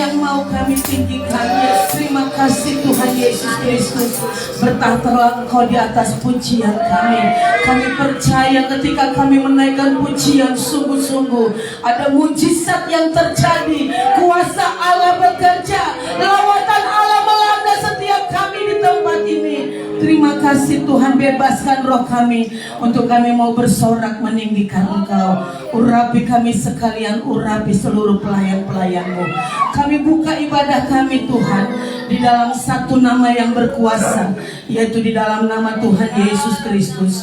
yang mau kami tinggikan. Terima kasih Tuhan Yesus Kristus. Bertahtalah Engkau di atas pujian kami. Kami percaya ketika kami menaikkan pujian, sungguh-sungguh ada mujizat yang terjadi. Kuasa Allah bekerja, lawatan Allah melanda setiap kami di tempat ini. Terima kasih Tuhan, bebaskan roh kami untuk kami mau bersorak meninggikan Engkau. Urapi kami sekalian, urapi seluruh pelayan-pelayan-Mu. Kami buka ibadah kami Tuhan di dalam satu nama yang berkuasa, yaitu di dalam nama Tuhan Yesus Kristus.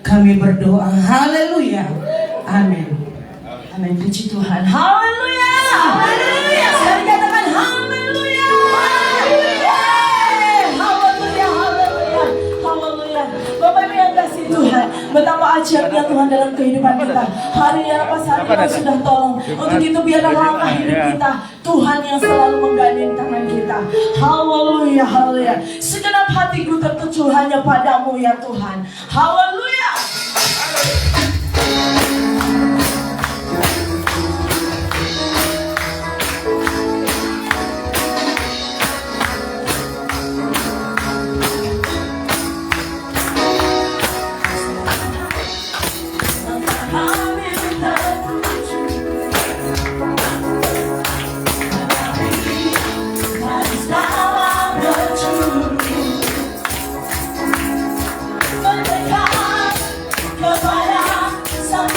Kami berdoa, haleluya, amin. Amin, puji Tuhan, haleluya, haleluya. Sekali katakan haleluya, haleluya, haleluya, haleluya, haleluya. Bapak Ibu yang kasih Tuhan, betapa ajaibnya Tuhan dalam kehidupan kita. Hari ini apa saat kita sudah tolong. Untuk itu biarlah langkah hidup kita Tuhan yang selalu menggandeng tangan kita. Haleluya, haleluya. Segenap hatiku tertuju hanya padamu ya Tuhan. Haleluya. Kepada sang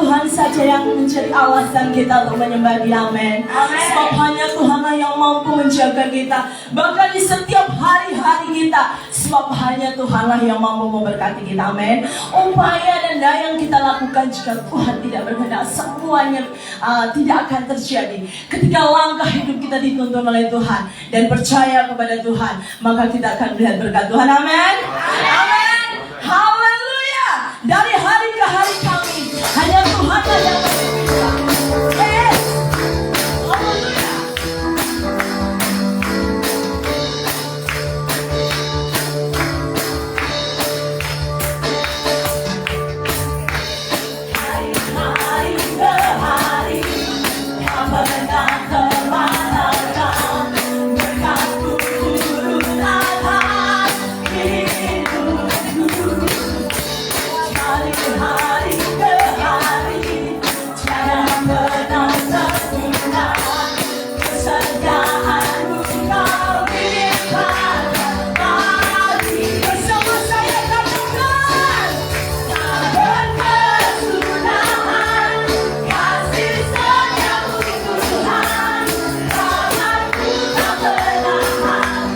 Tuhan saja yang menjadi alasan kita untuk menyembah Dia. Amin. Sebab hanya Tuhan yang mampu menjaga kita, bahkan di setiap hari-hari kita. Sebab hanya Tuhanlah yang mampu memberkati kita. Amin. Upaya dan daya yang kita lakukan jika Tuhan tidak berkehendak, semuanya tidak akan terjadi. Ketika langkah hidup kita dituntun oleh Tuhan dan percaya kepada Tuhan, maka kita akan melihat berkat Tuhan. Amin. Amin. Haleluya. Dari hari ke hari kami, hanya Tuhan yang bisa. Yes. Haleluya. Hari-hari ke hari, hamba menang kemenangan, berkat-Mu turun atas hidupku. Hari ke hari, tiada menang tertunda, kesetiaan-Mu Kau limpahkan lagi. Bersama saya katakan, tak berkesudahan kasih setiamu Tuhan, rahmat-Mu tak bertahan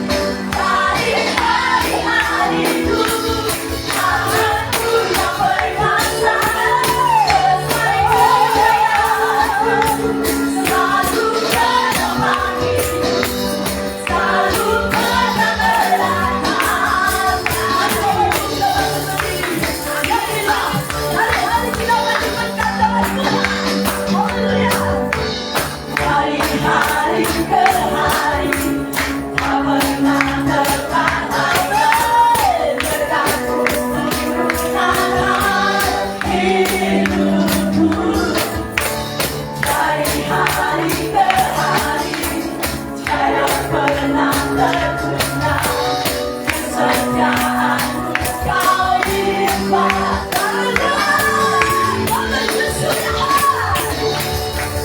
dari hari-hariku. Tangan-Mu yang perkasa, besar kejayaan-Mu selalu menemani, selalu menyertakan. Jadilah hari-hari kita menyimpan tangan Tuhan. Haleluya. Hari-hari ke hari, tak pernah tertahan, berkat-Mu turun atas hidupku. Dari hari ke hari, tiada pernah tertunda, kesetiaan-Mu Kau limpahkan. Tak berkesudahan,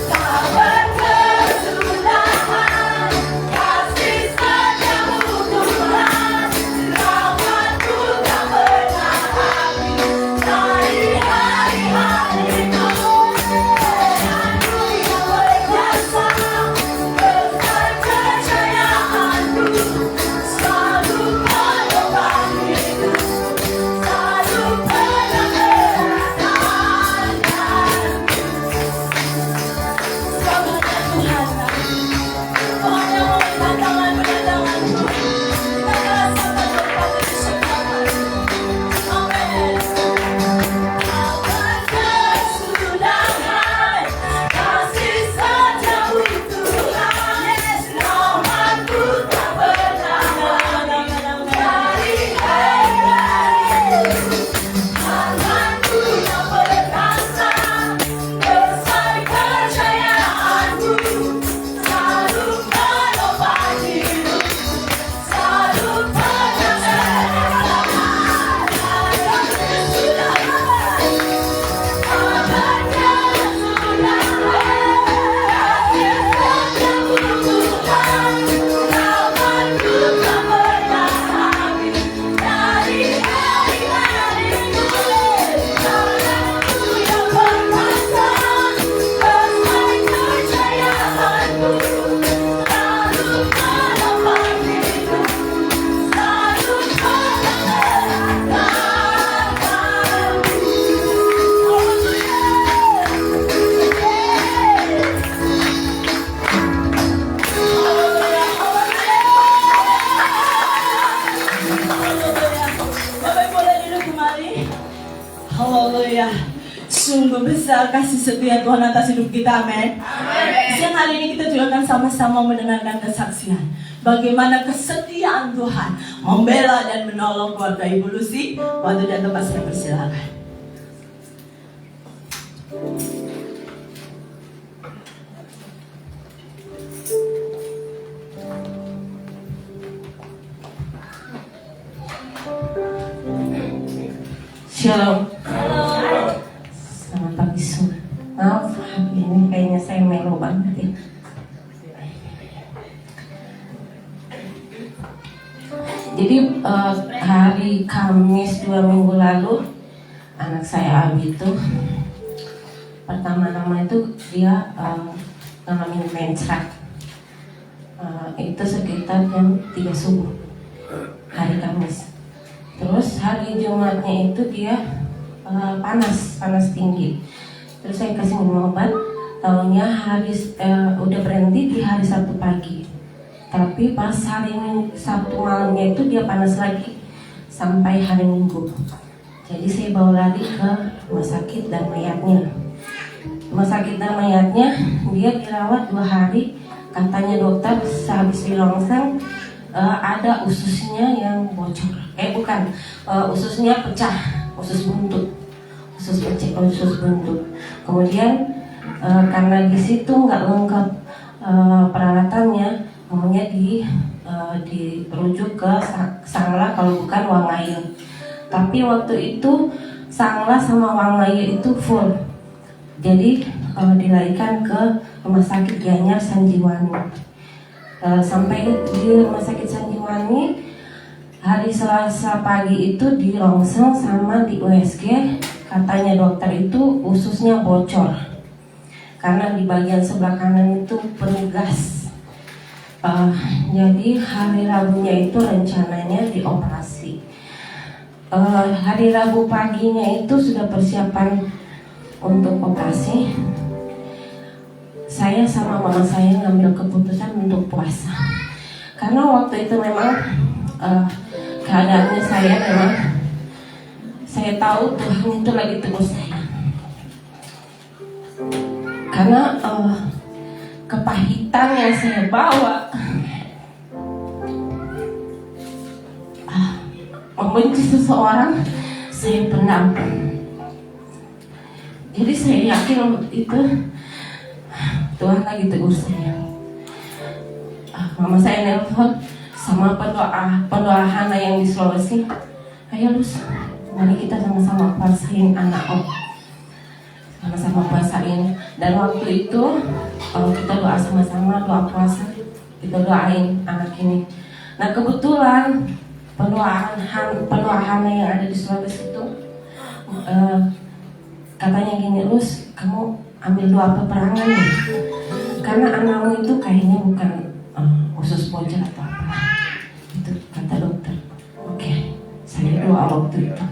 tak berkesudahan kasih setiamu Tuhan, rahmat-Mu tak bertahan dari hari-hariku. Tangan-Mu yang berkuasa, besar kejayaan-Mu selalu menyertakan hidup, selalu menyertakan. Selamatnya Tuhan kami, Tuhan yang memegang tangan-Mu dan tangan-Mu, kita rasakan berkat di sebelah kami. Amin. Tak berkesudahan kasih setiamu Tuhan, rahmat-Mu tak bertahan dari hari-hari. Tangan-Mu yang perkasa, besar kejayaan-Mu selalu menopang hidup, selalu menyertakan. Bapak boleh duduk kembali. Haleluya. Sungguh besar kasih setia Tuhan atas hidup kita. Amin. Siang hari ini kita juga akan sama-sama mendengarkan kesaksian bagaimana kesetiaan Tuhan membela dan menolong keluarga Ibu Lucy. Waktu dan tempat saya persilakan. Shalom. Selamat pagi semua. Maaf, ini kayaknya saya melo banget ya. Jadi hari Kamis 2 minggu lalu, anak saya Abi itu Pertama-tama itu dia ngalamin mencret. Itu sekitar jam 3 subuh hari Kamis. Terus hari Jumatnya itu dia panas tinggi. Terus saya kasih minum obat. Taunya udah berhenti di hari Sabtu pagi. Tapi pas hari Sabtu malamnya itu dia panas lagi sampai hari Minggu. Jadi saya bawa lari ke rumah sakit dan mayatnya. Rumah sakit dan mayatnya dia dirawat 2 hari. Katanya dokter sehabis dirongseng ada ususnya yang bocor. Ususnya pecah, usus buntut. Kemudian karena di situ nggak lengkap peralatannya, kemudian dirujuk ke Sangla kalau bukan Wangaya. Tapi waktu itu Sangla sama Wangaya itu full. Jadi dilarikan ke rumah sakit Gianyar Sanjiwani. Sampai di rumah sakit Sanjiwani hari Selasa pagi itu dirongseng sama di USG. Katanya dokter itu ususnya bocor karena di bagian sebelah kanan itu penuh gas. Jadi hari Rabunya itu rencananya dioperasi. Hari Rabu paginya itu sudah persiapan untuk operasi. Saya sama mama saya ngambil keputusan untuk puasa karena waktu itu memang keadaannya saya tahu Tuhan itu lagi tegur saya karena kepahitan yang saya bawa, membenci seseorang saya pendam. Jadi saya yakin waktu itu Tuhan lagi tegur saya. Mama saya nelpon sama pendoa Hana yang di Sulawesi. Ayo Lus, mari kita sama-sama puasain anak Om. Sama-sama puasain. Dan waktu itu kita doa sama-sama, doa puasa. Kita doain anak ini. Nah kebetulan pendoa Hana yang ada di Sulawesi itu katanya gini, Lus, kamu ambil doa peperangan ya, karena anakmu itu kayaknya bukan usus bocor atau apa. Itu kata dokter. Oke, saya doa waktu itu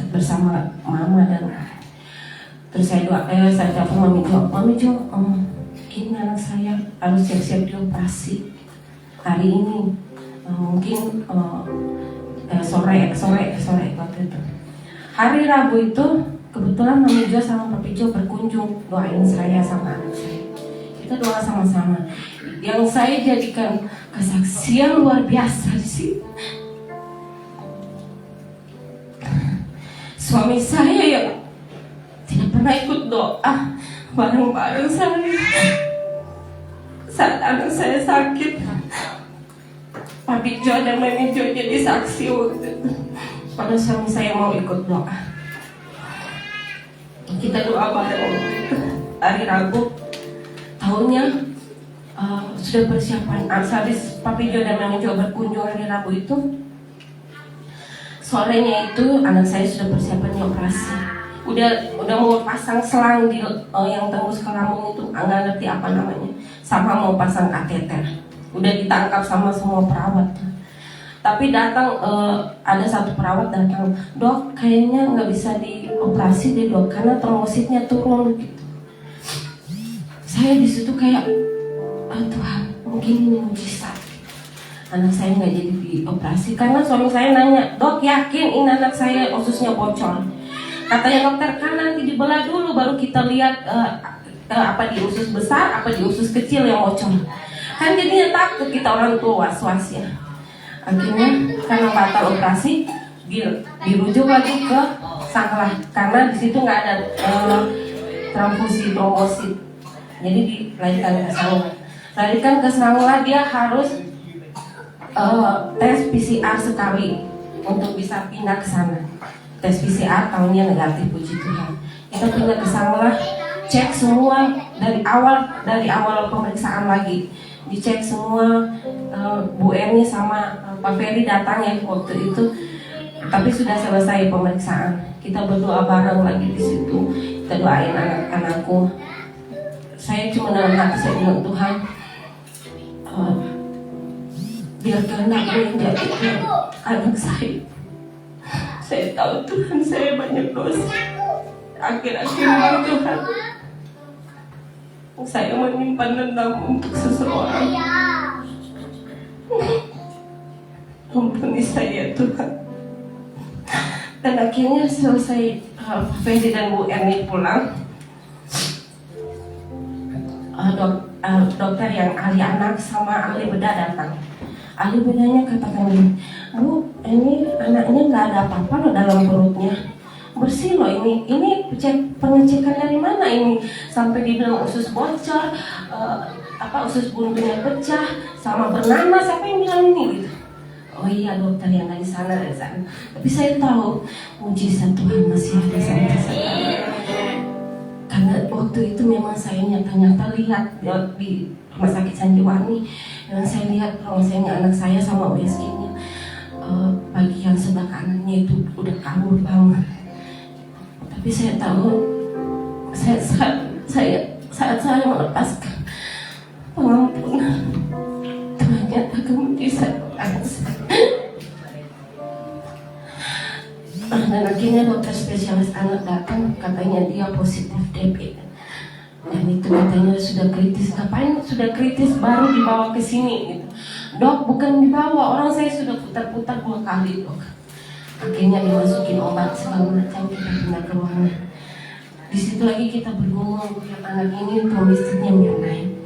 bersama mama dan terus saya telepon Mami Jo, ini anak saya harus siap-siap dioperasi hari ini, mungkin sore waktu itu. Hari Rabu itu kebetulan Mami Jo sama Papi Jo berkunjung, doain saya sama anak saya. Kita doa sama-sama. Yang saya jadikan kesaksian luar biasa di sini, suami saya yang tidak pernah ikut doa bareng-bareng saya saat anak saya sakit. Papi Jo dan Mami Jo jadi saksi waktu itu. Pada suami saya mau ikut doa. Kita doa bareng waktu itu hari Rabu. Tahunnya sudah persiapan. Habis Papi Jo dan Mami Jo berkunjung hari Rabu itu, sorenya itu anak saya sudah persiapan di operasi. Udah mau pasang selang di yang tembus ke lambung itu, nggak ngerti apa namanya, sama mau pasang kateter. Udah ditangkap sama semua perawat. Tapi datang ada satu perawat datang, dok kayaknya nggak bisa dioperasi deh dok, karena trombositnya turun gitu. Saya di situ kayak, Tuhan mungkin ini mujizat. Anak saya nggak jadi dioperasi karena suami saya nanya, dok yakin ini anak saya ususnya bocor? Katanya dokter kan nanti dibelah dulu baru kita lihat apa di usus besar, apa di usus kecil yang bocor. Kan jadinya takut kita orang tua was-was ya. Akhirnya karena batal operasi dirujuk lagi ke Sanglah karena di situ nggak ada transfusi trombosit. Jadi dilarikan ke Sanglah. Larikan ke Sanglah dia harus tes PCR sekali untuk bisa pindah ke sana. Tes PCR tahunnya negatif, puji Tuhan. Kita pindah ke Sanglah, cek semua dari awal pemeriksaan lagi. Dicek semua, Bu Erni sama Pak Ferry datang ya waktu itu, tapi sudah selesai pemeriksaan. Kita berdoa bareng lagi di situ. kita doain anak-anakku. Saya cuma dalam hati saya bilang, Tuhan, biar kehendakmu yang jadi anak saya. Saya tahu Tuhan saya banyak dosa. Akhir-akhir ini Tuhan, saya menyimpan dendam untuk seseorang. Ampuni saya Tuhan. Dan akhirnya selesai Fendi dan Bu Erni pulang, dokter yang ahli anak sama ahli bedah datang. Ahli bedahnya katakan gini, Bu, ini anaknya nggak ada apa-apa loh dalam perutnya, bersih loh ini pengecekan dari mana ini, sampai dibilang usus bocor, usus buntunya pecah, sama bernanah, siapa yang bilang ini gitu. Oh iya dokter yang dari sana. Tapi saya tahu mujizat Tuhan masih ada sampai sekarang. Karena waktu itu memang saya nyata-nyata lihat di rumah sakit Sanjiwani, dan saya lihat kalau saya anak saya sama USG-nya bagian sebelah kanannya itu udah kabur banget. Tapi saya tahu saat saya melepaskan pengampunan, ternyata mujizat anak saya. Dan akhirnya dokter spesialis anak datang, katanya dia positif DB. Dan itu katanya sudah kritis. Ngapain sudah kritis baru dibawa ke sini gitu. Dok, bukan dibawa, orang saya sudah putar-putar 2 kali dok. Akhirnya dimasukin obat segala macam, kita pindah ke ruangan. Di situ lagi kita bergumul, anak ini domestiknya mirnain.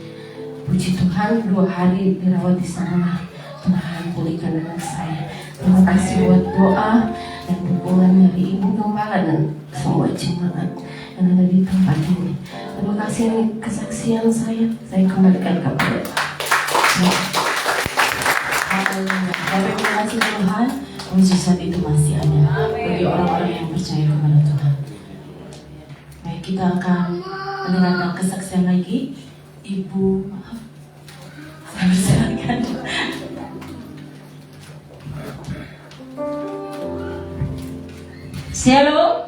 Puji Tuhan 2 hari dirawat di sana. Tuhan pulihkan anak saya. Terima kasih buat doa dan dukungan dari Ibu Gembala dan semua jemaat yang ada di tempat ini. Terima kasih, ini kesaksian saya kembalikan kepada Tuhan. Terima kasih Tuhan, mujizat itu masih ada bagi orang-orang yang percaya kepada Tuhan. Baik, kita akan mendengarkan kesaksian lagi. Ibu, saya silakan. Shalom.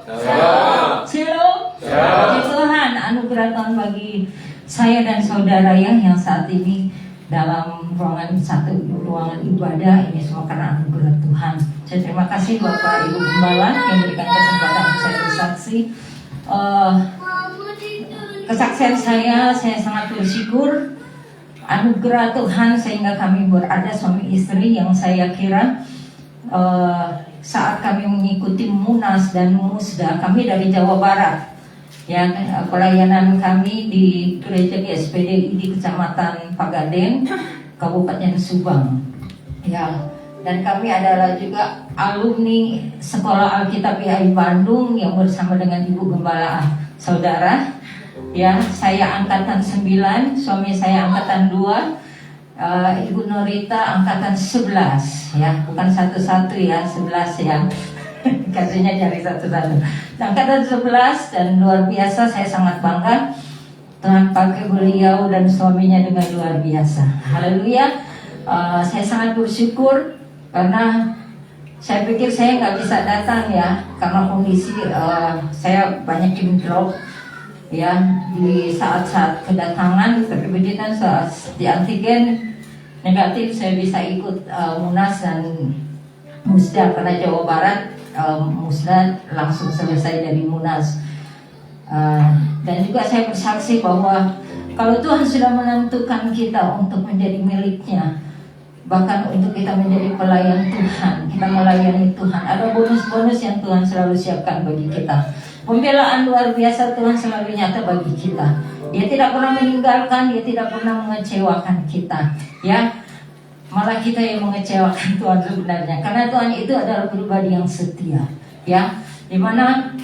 Shalom. Puji Tuhan, anugerah Tuhan bagi saya dan saudara yang saat ini dalam ruangan ibadah ini semua karena anugerah Tuhan. Saya terima kasih Bapak Ibu Gembala yang memberikan kesempatan untuk saya bersaksi. Kesaksian saya sangat bersyukur anugerah Tuhan sehingga kami berada suami istri yang saya kira saat kami mengikuti Munas dan Musda, kami dari Jawa Barat, ya, pelayanan kami di gereja GSPDI di Kecamatan Pagaden, Kabupaten Subang, ya, dan kami adalah juga alumni Sekolah Alkitab IAI Bandung yang bersama dengan Ibu Gembala saudara, ya, saya angkatan 9, suami saya angkatan 2. Ibu Norita angkatan 11 ya, bukan 11 ya, 11 ya. Katanya cari 11. Angkatan 11 dan luar biasa, saya sangat bangga Tuhan pakai beliau dan suaminya dengan luar biasa. Haleluya. Saya sangat bersyukur karena saya pikir saya nggak bisa datang ya karena kondisi saya banyak drop ya di saat-saat kedatangan, tapi begitu saat di antigen negatif saya bisa ikut Munas dan Musda karena Jawa Barat Musda langsung selesai dari Munas. Dan juga saya bersaksi bahwa kalau Tuhan sudah menentukan kita untuk menjadi miliknya, bahkan untuk kita menjadi pelayan Tuhan, kita melayani Tuhan, ada bonus-bonus yang Tuhan selalu siapkan bagi kita. Pembelaan luar biasa Tuhan selalu nyata bagi kita. Dia tidak pernah meninggalkan, dia tidak pernah mengecewakan kita, ya. Malah kita yang mengecewakan Tuhan sebenarnya, karena Tuhan itu adalah pribadi yang setia, ya. Dimana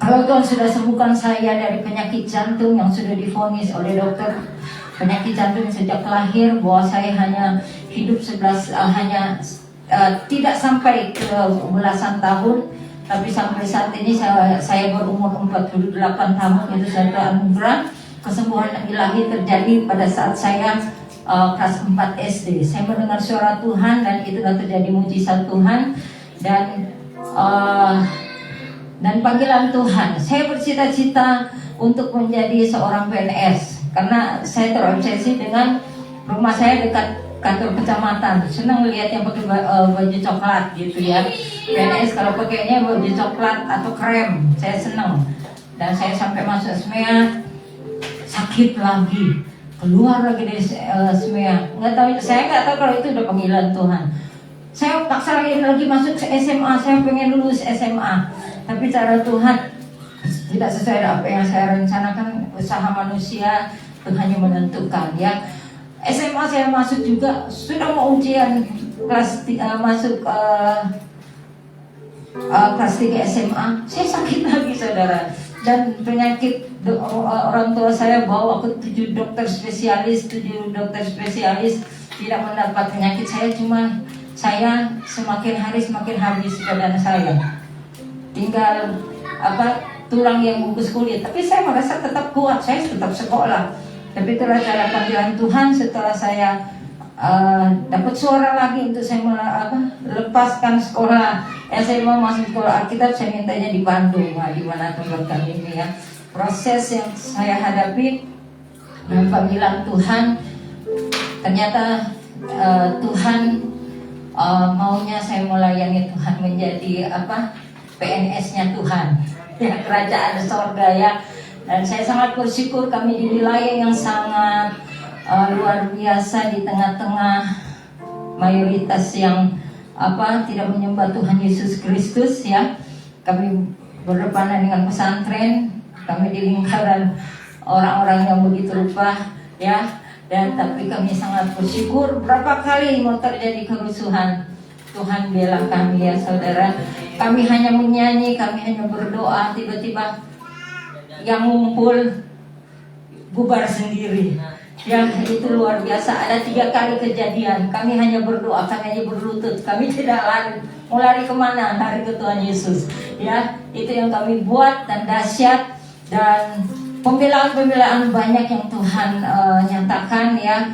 kalau Tuhan sudah sembuhkan saya dari penyakit jantung yang sudah divonis oleh dokter penyakit jantung sejak lahir, bahwa saya hanya hidup tidak sampai ke belasan tahun, tapi sampai saat ini saya berumur 48 tahun, itu satu anugerah. Kesembuhan ilahi terjadi pada saat saya kelas 4 SD. Saya mendengar suara Tuhan dan itu terjadi mujizat Tuhan. Dan dan panggilan Tuhan. Saya bercita-cita untuk menjadi seorang PNS karena saya terobsesi dengan rumah saya dekat kantor kecamatan. Senang lihat yang pakai baju coklat gitu ya. PNS kalau pakainya baju coklat atau krem, saya senang. Dan saya sampai masuk SMEA sakit lagi, keluar lagi dari SMEA. Saya nggak tahu kalau itu udah panggilan Tuhan. Saya paksa lagi masuk ke SMA, saya pengen lulus SMA. Tapi cara Tuhan tidak sesuai dengan apa yang saya rencanakan. Usaha manusia Tuhan yang menentukan ya. SMA saya masuk juga, sudah mau ujian kelas masuk kelas 3 SMA, saya sakit lagi saudara. Dan penyakit orang tua saya bawa ke 7 dokter spesialis tidak mendapat penyakit saya semakin hari semakin habis badan saya. Tinggal tulang yang bungkus kulit. Tapi saya merasa tetap kuat, saya tetap sekolah. Tapi itulah cara panggilan Tuhan. Setelah saya dapat suara lagi untuk saya lepaskan sekolah SMA masuk sekolah Alkitab, saya mintanya di Bandung, di mana tempat kami ini ya. Proses yang saya hadapi dan panggilan Tuhan, ternyata Tuhan maunya saya melayani Tuhan menjadi PNS-nya Tuhan ya, kerajaan sorga ya. Dan saya sangat bersyukur kami di wilayah yang sangat luar biasa, di tengah-tengah mayoritas yang tidak menyembah Tuhan Yesus Kristus ya. Kami berdepanan dengan pesantren, kami di lingkaran orang-orang yang begitu rupa ya. Dan tapi kami sangat bersyukur, berapa kali mau terjadi kerusuhan, Tuhan bela kami ya saudara. Kami hanya menyanyi, kami hanya berdoa, tiba-tiba yang ngumpul bubar sendiri. Ya itu luar biasa. Ada 3 kali kejadian. Kami hanya berdoa, kami hanya berlutut. Kami tidak lari. Mau lari kemana? Lari ke Tuhan Yesus. Ya itu yang kami buat dan dahsyat. Dan pembelaan-pembelaan banyak yang Tuhan nyatakan ya.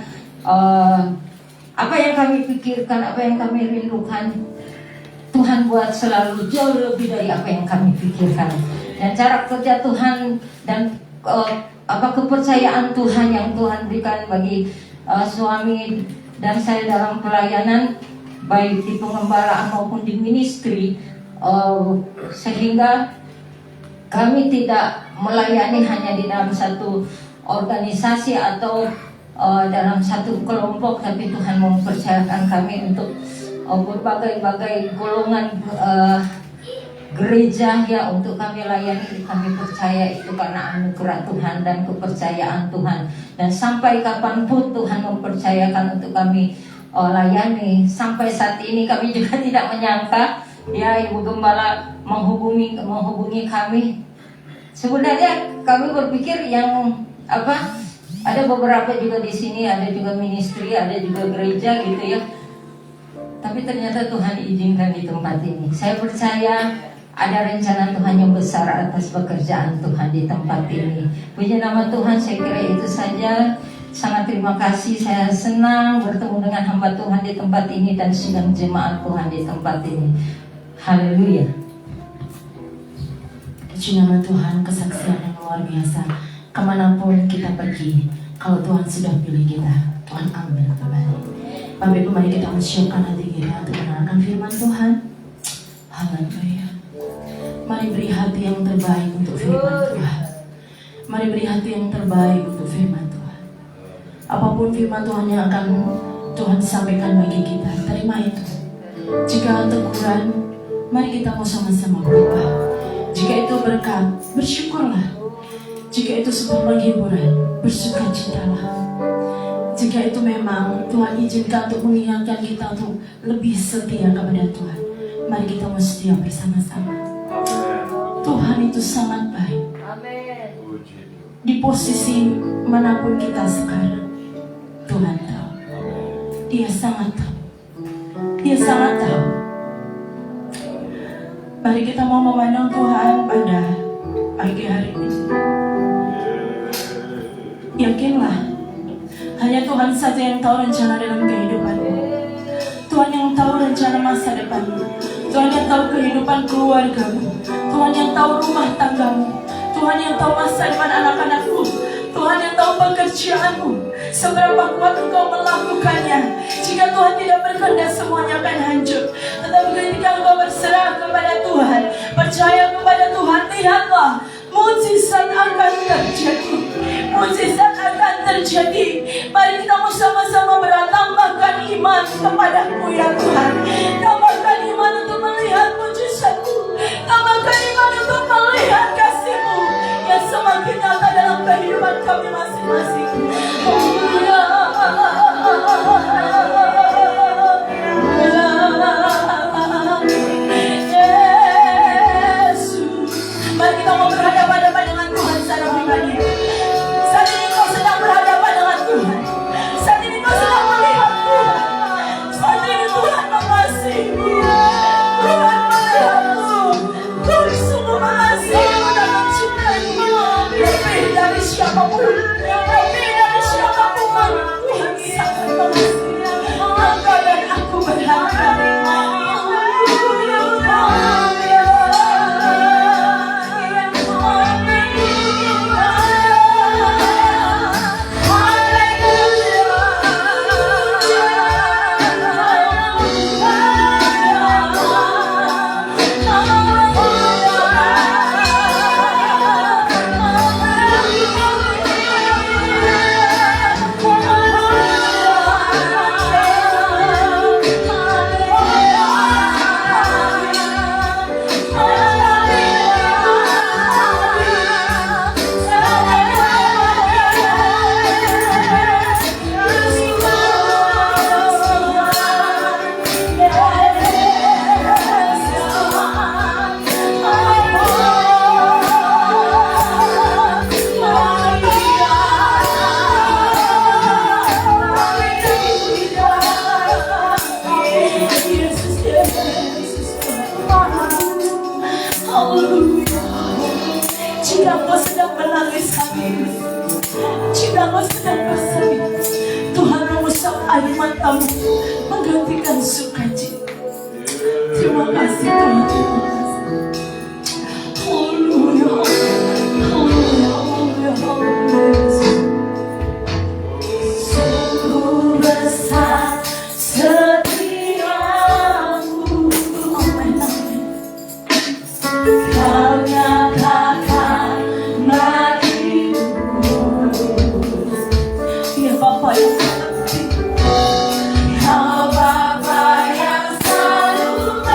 Apa yang kami pikirkan, apa yang kami rindukan, Tuhan buat selalu jauh lebih dari apa yang kami pikirkan. Dan cara kerja Tuhan dan kepercayaan Tuhan yang Tuhan berikan bagi suami dan saya dalam pelayanan, baik di pengembalaan maupun di ministry, sehingga kami tidak melayani hanya di dalam satu organisasi atau dalam satu kelompok, tapi Tuhan mempercayakan kami untuk berbagai-bagai golongan gereja ya, untuk kami layani. Kami percaya itu karena anugerah Tuhan dan kepercayaan Tuhan. Dan sampai kapanpun Tuhan mempercayakan untuk kami layani. Sampai saat ini kami juga tidak menyangka ya, Ibu Gembala menghubungi kami. Sebenarnya kami berpikir yang ada beberapa juga di sini, ada juga ministry, ada juga gereja gitu ya. Tapi ternyata Tuhan izinkan di tempat ini. Saya percaya ada rencana Tuhan yang besar atas pekerjaan Tuhan di tempat ini. Puji nama Tuhan, saya kira itu saja. Sangat terima kasih, saya senang bertemu dengan hamba Tuhan di tempat ini dan sidang jemaat Tuhan di tempat ini. Haleluya. Puji nama Tuhan, kesaksian yang luar biasa. Kemanapun kita pergi, kalau Tuhan sudah pilih kita, Tuhan ambil kembali. Bapak Ibu, mari kita mensyukkan hati kita untuk mendengarkan firman Tuhan. Haleluya. Mari beri hati yang terbaik untuk firman Tuhan. Mari beri hati yang terbaik untuk firman Tuhan. Apapun firman Tuhan yang akan Tuhan sampaikan bagi kita, terima itu. Jika teguran, mari kita mau sama-sama berubah. Jika itu berkat, bersyukurlah. Jika itu sebuah penghiburan, bersukacitalah. Jika itu memang Tuhan izinkan untuk mengingatkan kita untuk lebih setia kepada Tuhan, mari kita mau setia bersama-sama. Tuhan itu sangat baik. Di posisi manapun kita sekarang, Tuhan tahu. Dia sangat tahu. Dia sangat tahu. Mari kita mau memandang Tuhan pada pagi hari ini. Yakinlah, hanya Tuhan saja yang tahu rencana dalam kehidupanmu. Tuhan yang tahu rencana masa depanmu. Tuhan yang tahu kehidupan keluargamu. Tuhan yang tahu rumah tanggamu. Tuhan yang tahu masa depan anak-anakmu. Tuhan yang tahu pekerjaanmu. Seberapa kuat engkau melakukannya. Jika Tuhan tidak berkehendak, semuanya akan hancur. Tetapi ketika engkau berserah kepada Tuhan, percaya kepada Tuhan, lihatlah, mukjizat akan terjadi. Mukjizat akan terjadi. Mari kita sama-sama tambahkan iman kepadamu ya Tuhan. Tambahkan iman untuk melihat mukjizat-Mu. Tambahkan iman untuk melihat kasih-Mu yang semakin nyata dalam kehidupan kami masing-masing. Yesus, mari kita mau berhadapan-hadapan dengan Tuhan secara pribadi. Saat ini kau sedang berhadapan dengan Tuhan. Saat ini kau sedang melihat Tuhan. Saat ini Tuhan mengasihimu. Tuhan melihatmu. Tuhan sungguh mengasihimu dan mencintaimu. Lebih dari siapapun. Lebih dari siapapun. Tuhan sangat mengasihi engkau dan aku berharap. Jika kau sedang menangis hari ini, jika kau sedang bersedih, Tuhan mengusap air matamu, menggantikan sukacita. Terima kasih Tuhan, terima kasih. Haleluya, haleluya, haleluya, haleluya. Sungguh besar setiamu, amin, amin. Kau nyatakan bagiku, ya Bapa yang terbaik. Kau Bapa yang selalu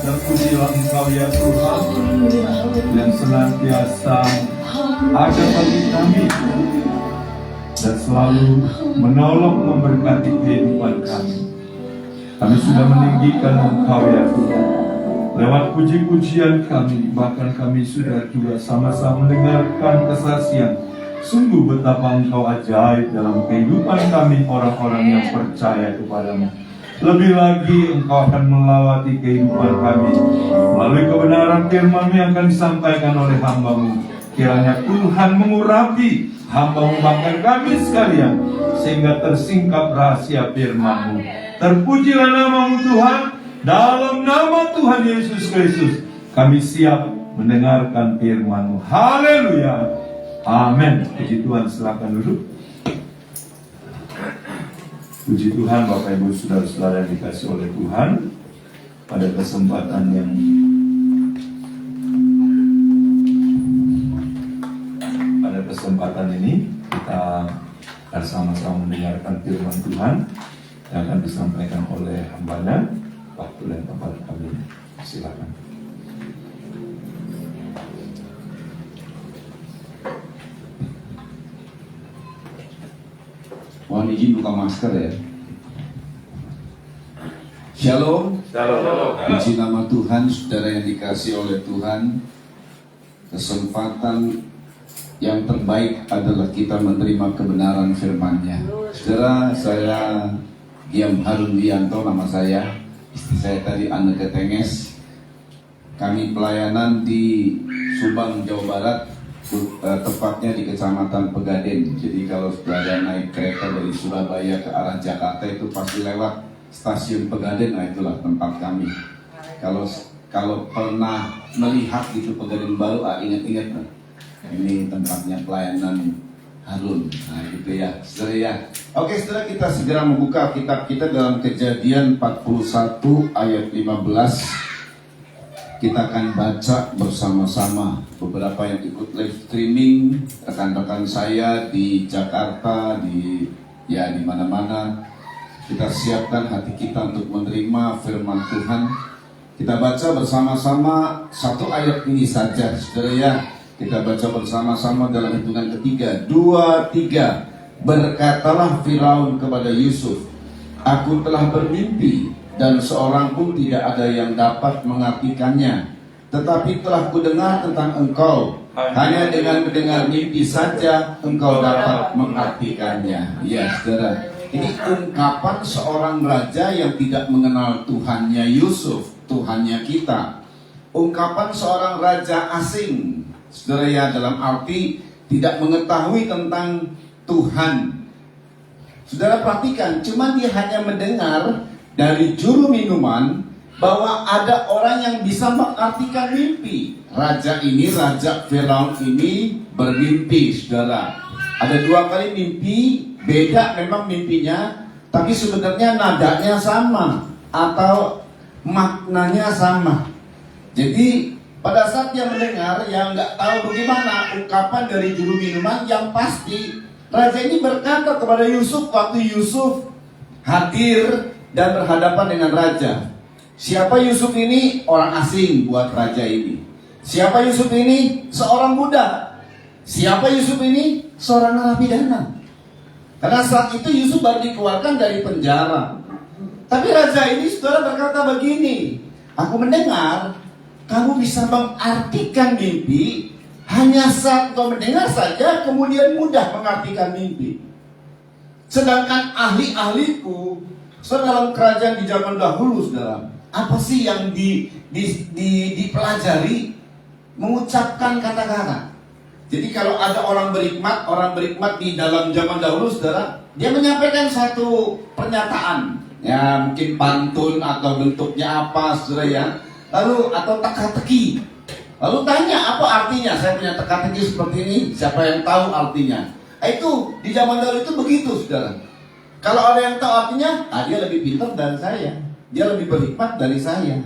Terpujilah Engkau ya Tuhan yang senantiasa ada bagi kami dan selalu menolong memberkati kehidupan kami. Kami sudah meninggikan Engkau ya Tuhan. Lewat puji-pujian kami, bahkan kami sudah juga sama-sama mendengarkan kesaksian. Sungguh betapa Engkau ajaib dalam kehidupan kami orang-orang yang percaya kepadamu. Lebih lagi Engkau akan melawati kehidupan kami melalui kebenaran firman-Mu yang akan disampaikan oleh hamba-Mu. Kiranya Tuhan mengurapi hamba-Mu bahkan kami sekalian, sehingga tersingkap rahasia firman-Mu. Terpujilah nama-Mu Tuhan. Dalam nama Tuhan Yesus Kristus kami siap mendengarkan firman-Mu. Haleluya. Amin. Puji Tuhan, silakan duduk. Puji Tuhan, Bapak Ibu Saudara-saudara yang dikasih oleh Tuhan. Pada kesempatan ini kita akan sama-sama mendengarkan firman Tuhan yang akan disampaikan oleh hamba-Nya. Waktu dan tempat kami silakan. Mohon izin buka masker ya. Shalom. Shalom. Puji nama Tuhan, saudara yang dikasih oleh Tuhan. Kesempatan yang terbaik adalah kita menerima kebenaran firman-Nya. Saudara, saya Giam Harun Wianto nama saya. Istri saya tadi Anneke Tenges. Kami pelayanan di Subang, Jawa Barat. Tepatnya di Kecamatan Pegaden. Jadi kalau saudara naik kereta dari Surabaya ke arah Jakarta itu pasti lewat stasiun Pegaden. Nah itulah tempat kami. Kalau pernah melihat itu Pegaden baru, ingat-ingat ini tempatnya pelayanan Harun. Nah gitu ya, saudara ya. Oke saudara, kita segera membuka kitab kita dalam Kejadian 41 ayat 15. Kita akan baca bersama-sama. Beberapa yang ikut live streaming, rekan-rekan saya di Jakarta, di mana-mana. Kita siapkan hati kita untuk menerima firman Tuhan. Kita baca bersama-sama satu ayat ini saja, saudara ya. Kita baca bersama-sama dalam hitungan ketiga. 2, 3. Berkatalah Firaun kepada Yusuf, aku telah bermimpi dan seorang pun tidak ada yang dapat mengartikannya. Tetapi telah kudengar tentang engkau. Hanya dengan mendengar mimpi saja engkau dapat mengartikannya. Ya saudara, ini ungkapan seorang raja yang tidak mengenal Tuhannya Yusuf, Tuhannya kita. Ungkapan seorang raja asing, saudara ya, dalam arti tidak mengetahui tentang Tuhan. Saudara perhatikan, cuma dia hanya mendengar dari juru minuman bahwa ada orang yang bisa mengartikan mimpi. Raja ini, Raja Firaun ini bermimpi, saudara. Ada 2 kali mimpi, beda memang mimpinya, tapi sebenarnya nadanya sama atau maknanya sama. Jadi pada saat dia mendengar, yang nggak tahu bagaimana ungkapan dari juru minuman, yang pasti raja ini berkata kepada Yusuf waktu Yusuf hadir dan berhadapan dengan raja. Siapa Yusuf ini? Orang asing buat raja ini. Siapa Yusuf ini? Seorang budak. Siapa Yusuf ini? Seorang narapidana. Karena saat itu Yusuf baru dikeluarkan dari penjara. Tapi raja ini saudara berkata begini, aku mendengar kamu bisa mengartikan mimpi. Hanya saat kau mendengar saja kemudian mudah mengartikan mimpi. Sedangkan ahli-ahliku dalam kerajaan di zaman dahulu, saudara, apa sih yang dipelajari? Mengucapkan kata-kata. Jadi kalau ada orang berhikmat di dalam zaman dahulu, saudara, dia menyampaikan satu pernyataan, ya mungkin pantun atau bentuknya apa, saudara ya, lalu atau teka-teki. Lalu tanya apa artinya? Saya punya teka-teki seperti ini, siapa yang tahu artinya? Itu di zaman dahulu itu begitu, saudara. Kalau ada yang tahu artinya, dia lebih pintar dari saya, dia lebih berhikmat dari saya.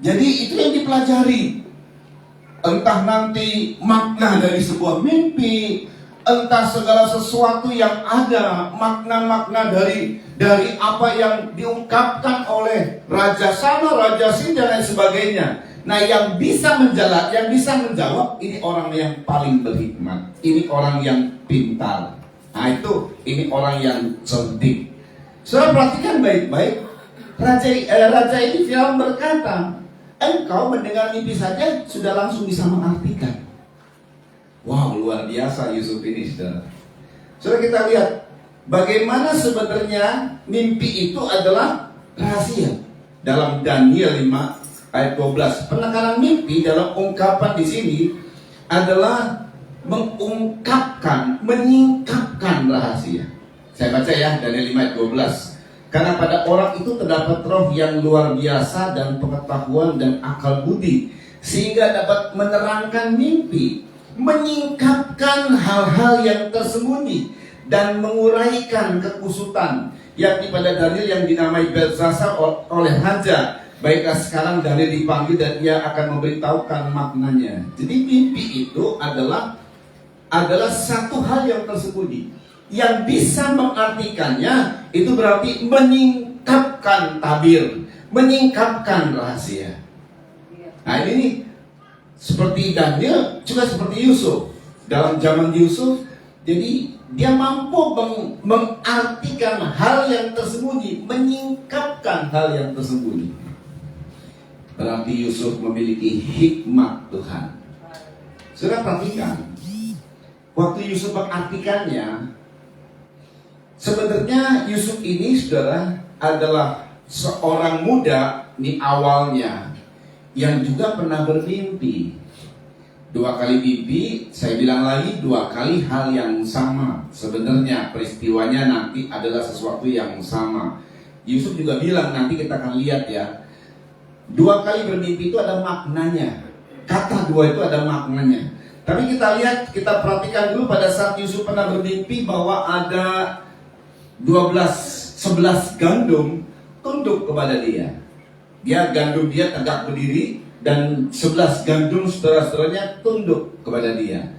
Jadi itu yang dipelajari. Entah nanti makna dari sebuah mimpi, entah segala sesuatu yang ada, makna-makna dari apa yang diungkapkan oleh raja sana, raja sini dan lain sebagainya. Nah, yang bisa menjawab ini orang yang paling berhikmat, ini orang yang pintar. Nah, ini orang yang cerdik. Saudara perhatikan baik-baik. Raja ini Firaun berkata, engkau mendengar mimpi saja sudah langsung bisa mengartikan. Wow, luar biasa Yusuf ini, saudara. Saudara, kita lihat bagaimana sebenarnya mimpi itu adalah rahasia. Dalam Daniel 5 ayat 12, penekanan mimpi dalam ungkapan di sini adalah mengungkapkan, menyingkapkan rahasia. Saya baca ya, Daniel 5 ayat 12. Karena pada orang itu terdapat roh yang luar biasa dan pengetahuan dan akal budi, sehingga dapat menerangkan mimpi, menyingkapkan hal-hal yang tersembunyi, dan menguraikan kekusutan, yakni pada Daniel yang dinamai Belteshazzar oleh raja. Baiklah, sekarang Daniel dipanggil dan ia akan memberitahukan maknanya. Jadi mimpi itu adalah satu hal yang tersembunyi. Yang bisa mengartikannya itu berarti menyingkapkan tabir, menyingkapkan rahasia. Nah, ini nih, seperti Daniel juga seperti Yusuf. Dalam zaman Yusuf, jadi dia mampu mengartikan hal yang tersembunyi, menyingkapkan hal yang tersembunyi. Berarti Yusuf memiliki hikmat Tuhan. Sudah perhatikan, waktu Yusuf mengartikannya, sebenarnya Yusuf ini, saudara, adalah seorang muda di awalnya yang juga pernah bermimpi. 2 kali mimpi, saya bilang lagi 2 kali hal yang sama. Sebenarnya peristiwanya nanti adalah sesuatu yang sama. Yusuf juga bilang, nanti kita akan lihat ya, 2 kali bermimpi itu ada maknanya. Kata 2 itu ada maknanya. Tapi kita lihat, kita perhatikan dulu pada saat Yusuf pernah bermimpi bahwa ada 11 gandum tunduk kepada dia. Gandum dia tegak berdiri dan 11 gandum saudara-saudaranya tunduk kepada dia.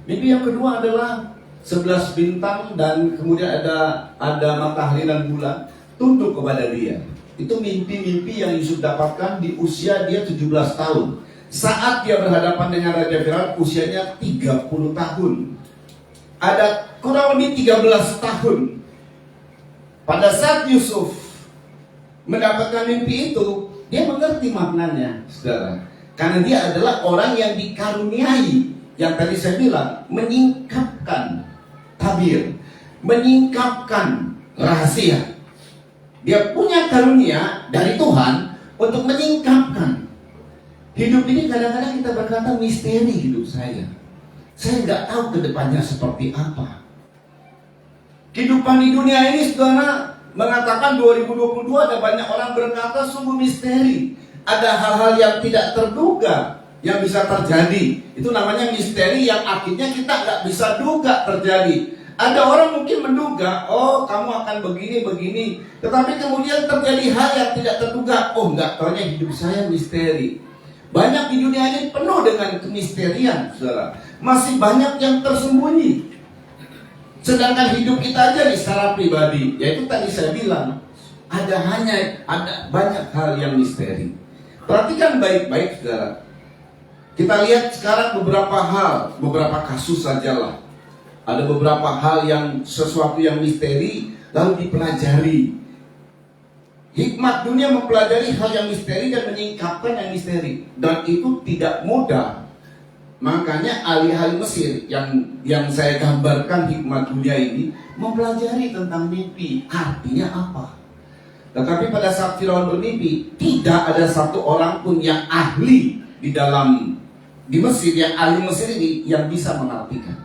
Mimpi yang kedua adalah 11 bintang dan kemudian ada matahari dan bulan tunduk kepada dia. Itu mimpi-mimpi yang Yusuf dapatkan di usia dia 17 tahun. Saat dia berhadapan dengan Raja Firaun, usianya 30 tahun. Ada kurang lebih 13 tahun. Pada saat Yusuf mendapatkan mimpi itu, dia mengerti maknanya, saudara. Karena dia adalah orang yang dikaruniai, yang tadi saya bilang, menyingkapkan tabir, menyingkapkan rahasia. Dia punya karunia dari Tuhan untuk menyingkapkan. Hidup ini kadang-kadang kita berkata misteri hidup saya. Saya nggak tahu ke depannya seperti apa. Kehidupan di dunia ini, saudara, mengatakan 2022 ada banyak orang berkata sungguh misteri. Ada hal-hal yang tidak terduga yang bisa terjadi. Itu namanya misteri yang akhirnya kita nggak bisa duga terjadi. Ada orang mungkin menduga, oh kamu akan begini. Tetapi kemudian terjadi hal yang tidak terduga. Oh enggak, ternyata hidup saya misteri. Banyak di dunia ini penuh dengan kemisterian, saudara. Masih banyak yang tersembunyi. Sedangkan hidup kita aja nih secara pribadi, yaitu tadi saya bilang, ada banyak hal yang misteri. Perhatikan baik-baik, saudara. Kita lihat sekarang beberapa kasus sajalah. Ada beberapa hal yang sesuatu yang misteri lalu dipelajari. Hikmat dunia mempelajari hal yang misteri dan menyingkapkan yang misteri, dan itu tidak mudah. Makanya ahli-ahli Mesir yang saya gambarkan hikmat dunia ini mempelajari tentang mimpi, artinya apa. Tetapi pada saat Firaun bermimpi, tidak ada satu orang pun yang ahli di Mesir, yang ahli Mesir ini yang bisa mengartikan.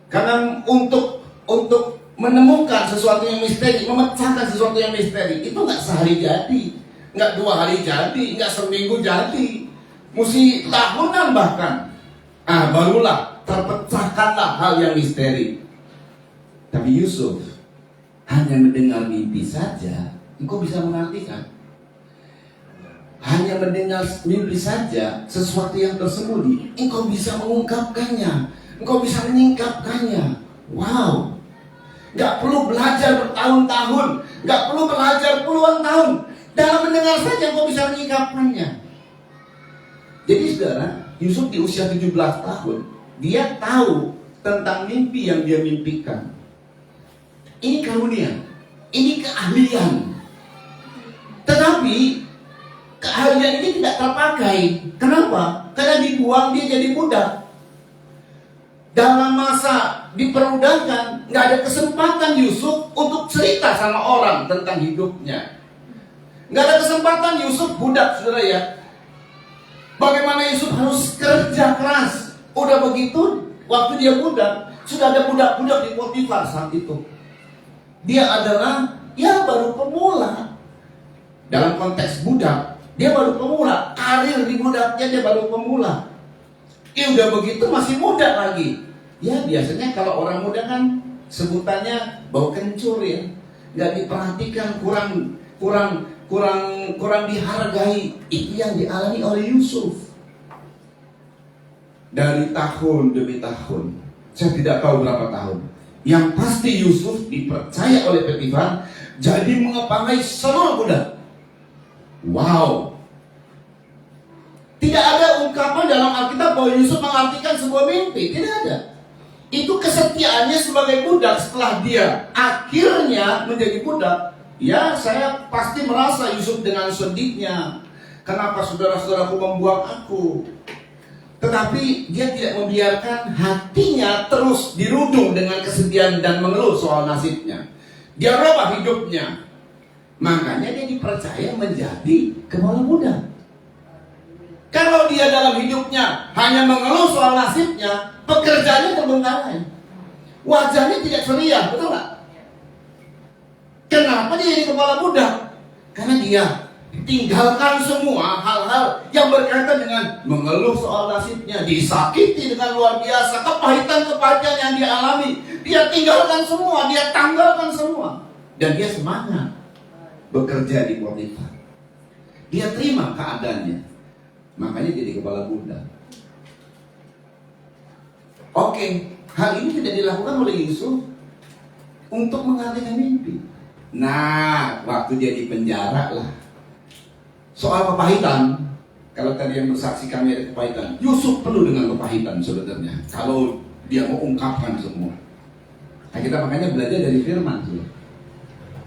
Karena untuk menemukan sesuatu yang misteri, memecahkan sesuatu yang misteri, itu nggak sehari jadi, nggak 2 hari jadi, nggak seminggu jadi, mesti tahunan bahkan. Barulah terpecahkanlah hal yang misteri. Tapi Yusuf hanya mendengar mimpi saja, engkau bisa mengartikan. Hanya hanya mendengar mimpi saja, sesuatu yang tersembunyi, engkau bisa mengungkapkannya, engkau bisa menyingkapkannya. Wow, gak perlu belajar bertahun-tahun, gak perlu belajar puluhan tahun, dalam mendengar saja engkau bisa menyingkapkannya. Jadi saudara, Yusuf di usia 17 tahun, dia tahu tentang mimpi yang dia mimpikan. Ini karunia, ini keahlian. Tetapi keahlian ini tidak terpakai. Kenapa? Karena dibuang, dia jadi budak. Dalam masa diperudahkan, nggak ada kesempatan Yusuf untuk cerita sama orang tentang hidupnya. Nggak ada kesempatan Yusuf budak, saudara ya. Bagaimana Yusuf harus kerja keras. Udah begitu, waktu dia budak, sudah ada budak-budak di Potifar saat itu. Dia adalah, ya baru pemula. Dalam konteks budak, dia baru pemula. Karir di budaknya dia baru pemula. Udah begitu masih muda lagi. Ya biasanya kalau orang muda kan sebutannya bau kencur ya. Nggak diperhatikan, kurang dihargai. Itu yang dialami oleh Yusuf. Dari tahun demi tahun, saya tidak tahu berapa tahun. Yang pasti Yusuf dipercaya oleh Potifar jadi mengepangai seluruh budak. Wow. Tidak ada ungkapan dalam Alkitab bahwa Yusuf mengartikan sebuah mimpi. Tidak ada. Itu kesetiaannya sebagai budak setelah dia akhirnya menjadi budak. Ya, saya pasti merasa Yusuf dengan sedihnya. Kenapa saudara-saudaraku membuang aku? Tetapi dia tidak membiarkan hatinya terus dirudung dengan kesedihan dan mengeluh soal nasibnya. Dia rubah hidupnya. Makanya dia dipercaya menjadi kepala budak. Kalau dia dalam hidupnya hanya mengeluh soal nasibnya, pekerjaannya terbengkalai, wajahnya tidak ceria, betul nggak? Kenapa dia jadi kepala budak? Karena dia tinggalkan semua hal-hal yang berkaitan dengan mengeluh soal nasibnya, disakiti dengan luar biasa, kepahitan-kepahitan yang dia alami, dia tinggalkan semua, dia tanggalkan semua, dan dia semangat bekerja di Potifar. Dia terima keadaannya, makanya jadi kepala budak. Oke, hal ini tidak dilakukan oleh Yusuf untuk mengartikan mimpi. Nah, waktu dia di penjara lah. Soal kepahitan, kalau tadi yang bersaksi kami ada kepahitan, Yusuf penuh dengan kepahitan sebenarnya. Kalau dia mau ungkapkan semua. Nah, kita makanya belajar dari firman.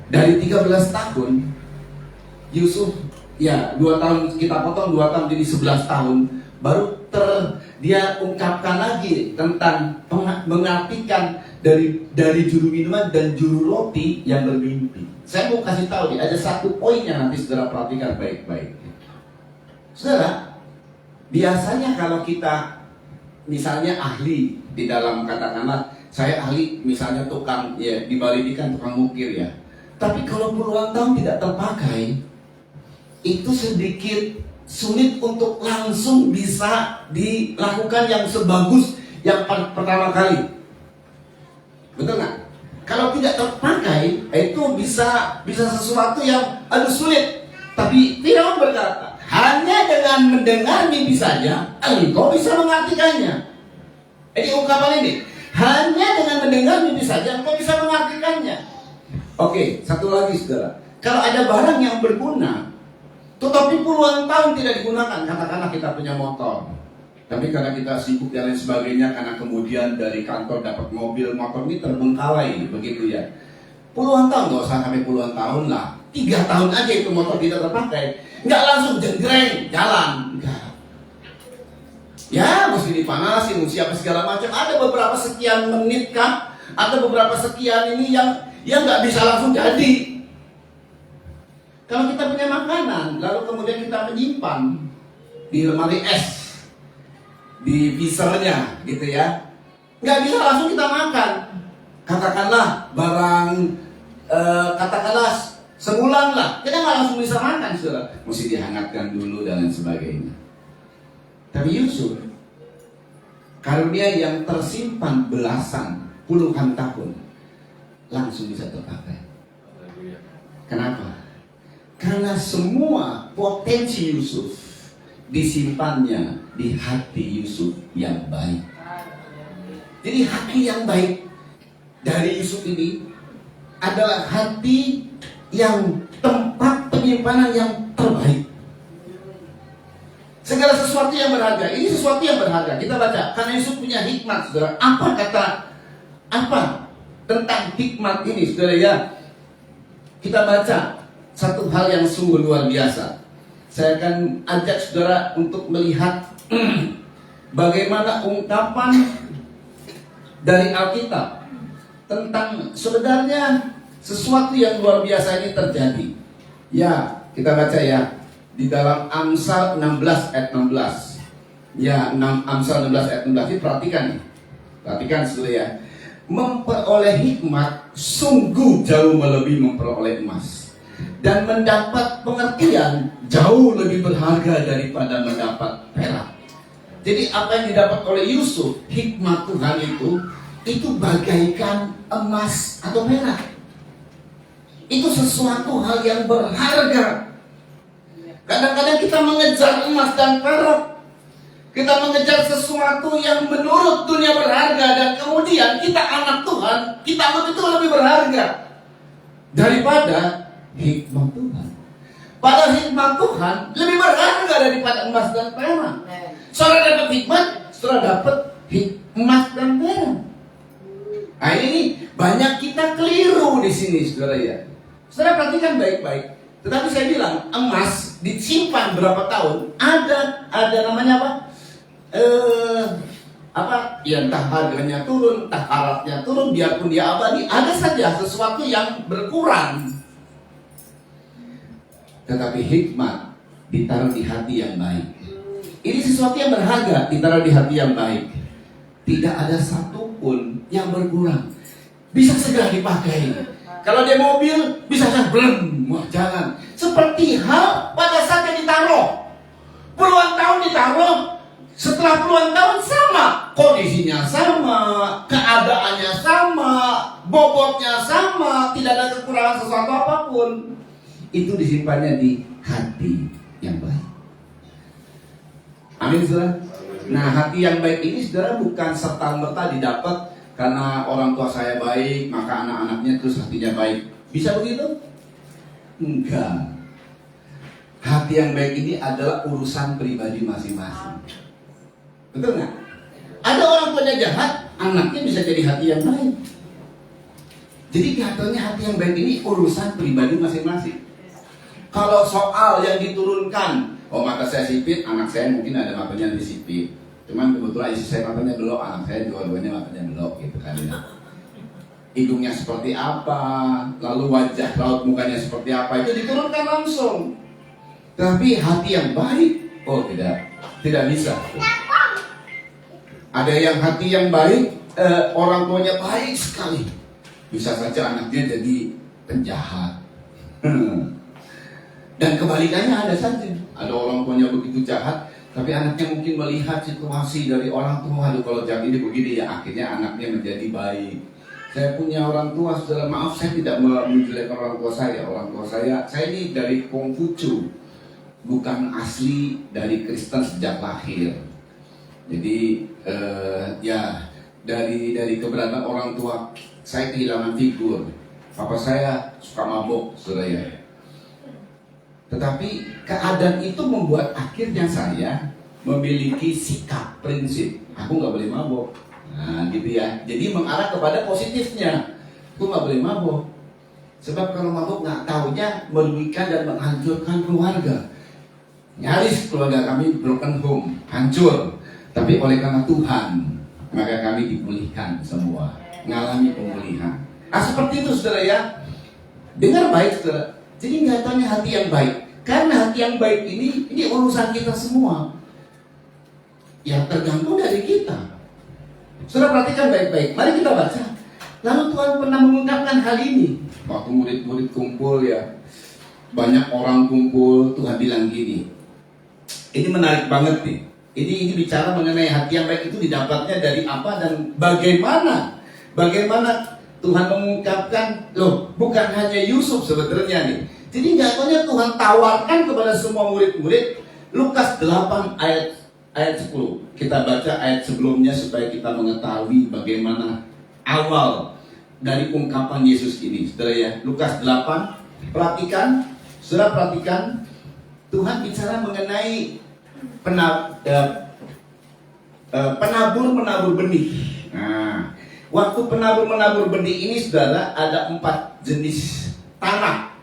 Dari 13 tahun, Yusuf, ya 2 tahun, kita potong 2 tahun jadi 11 tahun, baru dia ungkapkan lagi tentang mengartikan dari juru minuman dan juru roti yang bermimpi. Saya mau kasih tahu nih, ada satu poinnya nanti saudara perhatikan baik-baik. Saudara, biasanya kalau kita misalnya ahli di dalam, katakanlah saya ahli misalnya tukang, ya di Bali ini kan tukang ukir ya. Tapi kalau puluhan tahun tidak terpakai, itu sedikit sulit untuk langsung bisa dilakukan yang sebagus yang pertama kali. Betul nggak? Kalau tidak terpakai, itu bisa sesuatu yang sulit. Tapi Firaun berkata, hanya dengan mendengar mimpi saja, engkau bisa mengartikannya. Jadi ungkapan ini, hanya dengan mendengar mimpi saja, engkau bisa mengartikannya. Oke, satu lagi saudara. Kalau ada barang yang berguna, tetapi puluhan tahun tidak digunakan, katakanlah kita punya motor, tapi karena kita sibuk dan lain sebagainya, karena kemudian dari kantor dapat mobil, motor ini terbengkalai, begitu ya. Puluhan tahun, nggak usah sampai puluhan tahun lah, 3 tahun aja itu motor tidak terpakai, nggak langsung jenggreng jalan, enggak. Ya, mesti dipanasin, mesti apa segala macam. Ada beberapa sekian menit kah, atau beberapa sekian ini yang nggak bisa langsung jadi. Kalau kita punya makanan, lalu kemudian kita menyimpan di lemari es, di freezernya, gitu ya, nggak bisa langsung kita makan. Katakanlah barang, katakanlah sebulan lah, kita nggak langsung bisa makan, saudara. Mesti dihangatkan dulu dan lain sebagainya. Tapi Yusuf, karunia yang tersimpan belasan, puluhan tahun, langsung bisa terpakai. Kenapa? Karena semua potensi Yusuf disimpannya di hati Yusuf yang baik. Jadi hati yang baik dari Yusuf ini adalah hati yang tempat penyimpanan yang terbaik. Segala sesuatu yang berharga, ini sesuatu yang berharga. Kita baca, karena Yusuf punya hikmat, saudara. Apa tentang hikmat ini, saudara ya? Kita baca satu hal yang sungguh luar biasa. Saya akan ajak saudara untuk melihat bagaimana ungkapan dari Alkitab tentang sebenarnya sesuatu yang luar biasa ini terjadi. Ya, kita baca ya di dalam Amsal 16 ayat 16. Ya, Amsal 16 ayat 16 ini perhatikan nih. Perhatikan saudara ya. Memperoleh hikmat sungguh jauh melebihi memperoleh emas, dan mendapat pengertian jauh lebih berharga daripada mendapat perak. Jadi apa yang didapat oleh Yusuf, hikmat Tuhan itu bagaikan emas atau perak. Itu sesuatu hal yang berharga. Kadang-kadang kita mengejar emas dan perak, kita mengejar sesuatu yang menurut dunia berharga, dan kemudian kita anak Tuhan, kita anggap itu lebih berharga daripada hikmat Tuhan. Padahal hikmat Tuhan lebih berharga daripada emas dan perak. Saudara dapat hikmat, saudara dapat emas dan perak. Nah ini banyak kita keliru di sini, saudara ya. Saudara perhatikan baik-baik. Tetapi saya bilang emas disimpan berapa tahun, ada namanya apa? Ya entah harganya turun, entah harapnya turun, biarpun dia abadi, ada saja sesuatu yang berkurang. Tetapi hikmat ditaruh di hati yang baik. Ini sesuatu yang berharga ditaruh di hati yang baik. Tidak ada satupun yang berkurang. Bisa segera dipakai. Kalau dia mobil, bisa saja belum. Wah, jangan. Seperti hal pada saat yang ditaruh. Puluhan tahun ditaruh, setelah puluhan tahun sama. Kondisinya sama, keadaannya sama, bobotnya sama, tidak ada kekurangan sesuatu apapun. Itu disimpannya di hati yang baik. Amin, saudara. Nah, hati yang baik ini, saudara, bukan serta-merta didapat karena orang tua saya baik, maka anak-anaknya terus hatinya baik. Bisa begitu? Enggak. Hati yang baik ini adalah urusan pribadi masing-masing. Betul nggak? Ada orang tuanya jahat, anaknya bisa jadi hati yang baik. Jadi katanya hati yang baik ini urusan pribadi masing-masing. Kalau soal yang diturunkan, oh mata saya sipit, anak saya mungkin ada matanya lebih sipit. Cuman kebetulan istri saya matanya belok, anak saya dua-duanya matanya belok gitu kan ya. Hidungnya seperti apa, lalu wajah raut mukanya seperti apa, itu diturunkan langsung. Tapi hati yang baik, oh tidak bisa. Ada yang hati yang baik, orang tuanya baik sekali, bisa saja anaknya jadi penjahat. Dan kebalikannya ada saja, ada orang tuanya begitu jahat, tapi anaknya mungkin melihat situasi dari orang tua, aduh kalau jahat ini begini ya, akhirnya anaknya menjadi baik. Saya punya orang tua, saudara, maaf saya tidak menjelekkan orang tua saya. Orang tua saya ini dari Konghucu, bukan asli dari Kristen sejak lahir. Jadi ya dari keberadaan orang tua saya kehilangan figur. Papa saya suka mabuk, saudara ya. Tetapi keadaan itu membuat akhirnya saya memiliki sikap, prinsip, aku nggak boleh mabuk. Nah gitu ya. Jadi mengarah kepada positifnya, aku nggak boleh mabuk. Sebab kalau mabuk nggak taunya merugikan dan menghancurkan keluarga. Nyaris keluarga kami broken home, hancur. Tapi oleh karena Tuhan, maka kami dipulihkan semua, mengalami pemulihan. Nah seperti itu, saudara ya. Dengar baik, saudara. Jadi nggak tanya hati yang baik, karena hati yang baik ini urusan kita semua. Yang tergantung dari kita. Saudara perhatikan baik-baik. Mari kita baca. Lalu Tuhan pernah mengungkapkan hal ini. Waktu murid-murid kumpul ya, banyak orang kumpul, Tuhan bilang gini. Ini menarik banget nih. Ini bicara mengenai hati yang baik itu didapatnya dari apa dan bagaimana. Bagaimana Tuhan mengungkapkan, loh bukan hanya Yusuf sebetulnya nih. Jadi jatuhnya Tuhan tawarkan kepada semua murid-murid. Lukas 8 ayat 10. Kita baca ayat sebelumnya supaya kita mengetahui bagaimana awal dari ungkapan Yesus ini. Saudara ya, Lukas 8. Perhatikan, saudara perhatikan. Tuhan bicara mengenai penabur benih. Nah, waktu penabur benih ini, saudara, ada 4 jenis tanah.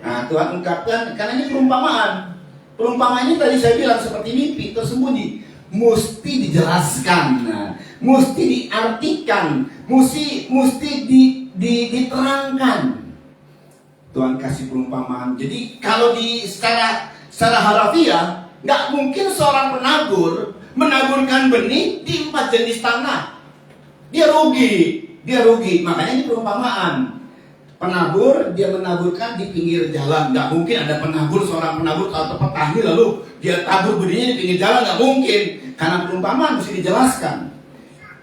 Nah, Tuhan ungkapkan karena ini perumpamaan. Perumpamaan ini tadi saya bilang seperti mimpi tersembunyi, mesti dijelaskan, nah, mesti diartikan, mesti diterangkan. Tuhan kasih perumpamaan. Jadi kalau secara harafiah, nggak mungkin seorang penabur menaburkan benih di 4 jenis tanah. Dia rugi. Makanya ini perumpamaan. Penabur, dia menaburkan di pinggir jalan. Nggak mungkin ada seorang penabur atau petani lalu dia tabur benihnya di pinggir jalan. Nggak mungkin. Karena perumpamaan mesti dijelaskan.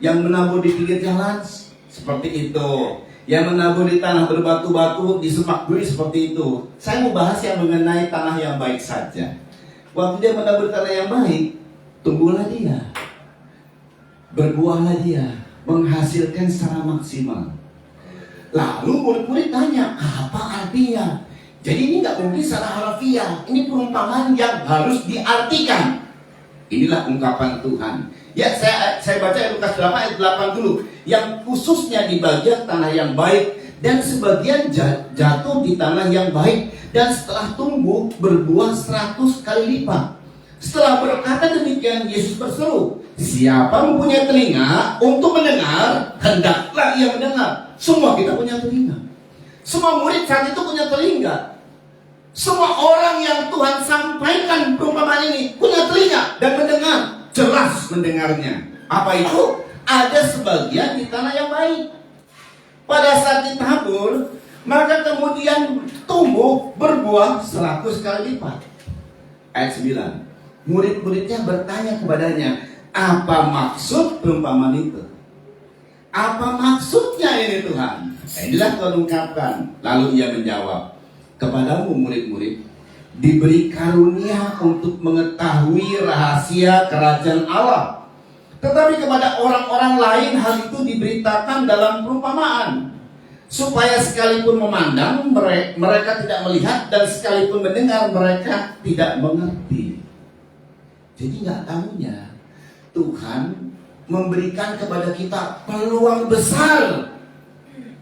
Yang menabur di pinggir jalan seperti itu. Yang menabur di tanah berbatu-batu, di semak duri seperti itu. Saya mau bahas yang mengenai tanah yang baik saja. Waktu dia menabur tanah yang baik, tumbuhlah dia, berbuahlah dia, menghasilkan secara maksimal. Lalu murid-murid tanya, apa artinya? Jadi ini nggak mungkin secara harafiah. Ini perumpamaan yang harus diartikan. Inilah ungkapan Tuhan. Ya, saya baca Lukas 8 ayat 8 dulu. Yang khususnya di bagian tanah yang baik, dan sebagian jatuh di tanah yang baik, dan setelah tumbuh berbuah 100 kali lipat. Setelah berkata demikian, Yesus berseru, siapa mempunyai telinga untuk mendengar, hendaklah ia mendengar. Semua kita punya telinga. Semua murid saat itu punya telinga. Semua orang yang Tuhan sampaikan perumpamaan ini punya telinga dan mendengar, jelas mendengarnya. Apa itu? Ada sebagian di tanah yang baik. Pada saat ditabur, maka kemudian tumbuh berbuah 100 kali lipat. Ayat 9. Murid-muridnya bertanya kepadanya, apa maksud perumpamaan itu? Apa maksudnya ini Tuhan? Nah, inilah Tuhan ungkapkan. Lalu ia menjawab, kepadamu murid-murid diberi karunia untuk mengetahui rahasia kerajaan Allah. Tetapi kepada orang-orang lain hal itu diberitakan dalam perumpamaan, supaya sekalipun memandang mereka tidak melihat, dan sekalipun mendengar mereka tidak mengerti. Jadi nggak tahunya Tuhan memberikan kepada kita peluang besar.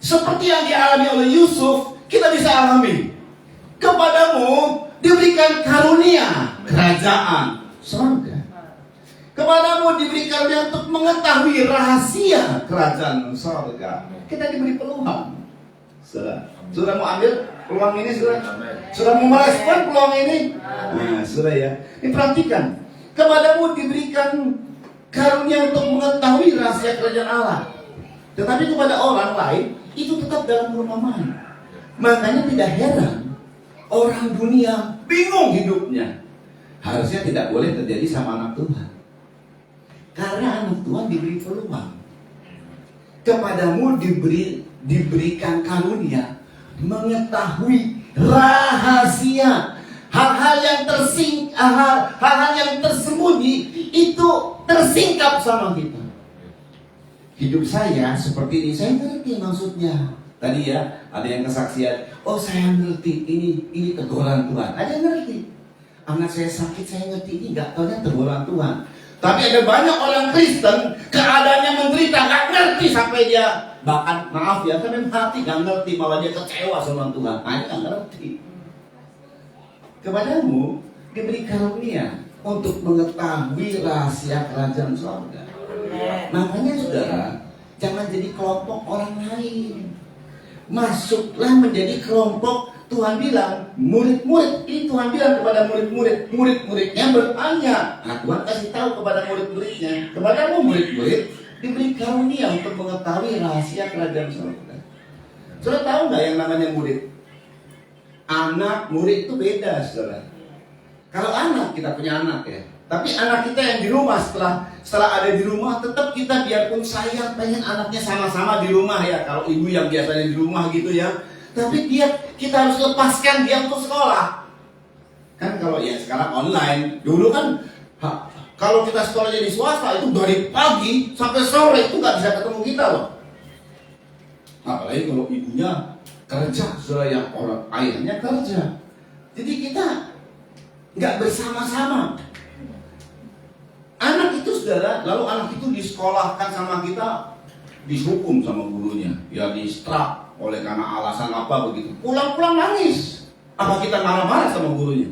Seperti yang dialami oleh Yusuf, kita bisa alami. Kepadamu diberikan karunia kerajaan surga. Kepadamu diberi karunia untuk mengetahui rahasia kerajaan surga. Kita diberi peluang. Sudah mau ambil peluang ini, sudah mau merespon peluang ini. Nah, sudah ya. Ini perhatikan. Kepadamu diberikan karunia untuk mengetahui rahasia kerajaan Allah. Tetapi kepada orang lain itu tetap dalam perumpamaan. Makanya tidak heran orang dunia bingung hidupnya. Harusnya tidak boleh terjadi sama anak Tuhan. Karena anak Tuhan diberi peluang. Kepadamu diberikan karunia mengetahui rahasia. Hal-hal yang tersembunyi itu tersingkap sama kita. Hidup saya seperti ini, saya ngerti maksudnya. Tadi ya, ada yang kesaksian, oh saya ngerti, ini teguran Tuhan. Ada yang ngerti. Anak saya sakit, saya ngerti, ini nggak tahunya teguran Tuhan. Tapi ada banyak orang Kristen, keadaannya menderita, nggak ngerti sampai dia, bahkan maaf ya, sampai mati nggak ngerti, malah dia kecewa sama Tuhan. Nah, nggak ngerti. Kepadamu diberi karunia untuk mengetahui rahasia kerajaan surga. Makanya saudara, jangan jadi kelompok orang lain. Masuklah menjadi kelompok. Tuhan bilang, murid-murid, ini Tuhan bilang kepada murid-muridnya bertanya. Nah, Tuhan kasih tahu kepada murid-muridnya, kepadamu murid-murid diberi karunia untuk mengetahui rahasia kerajaan surga. Saudara tahu nggak yang namanya murid? Anak, murid itu beda, saudara. Kalau anak, kita punya anak ya. Tapi anak kita yang di rumah, setelah ada di rumah, tetap kita biarpun sayang, pengen anaknya sama-sama di rumah ya. Kalau ibu yang biasanya di rumah gitu ya, Tapi kita harus lepaskan dia untuk sekolah. Kan kalau ya sekarang online, dulu kan kalau kita sekolahnya di swasta itu dari pagi sampai sore itu nggak bisa ketemu kita loh. Apalagi kalau ibunya kerja, saudara, yang orang ayahnya kerja. Jadi kita nggak bersama-sama. Anak itu, saudara, lalu anak itu disekolahkan sama kita, dihukum sama gurunya, ya di-strap oleh karena alasan apa begitu. Pulang-pulang nangis. Apa kita marah-marah sama gurunya?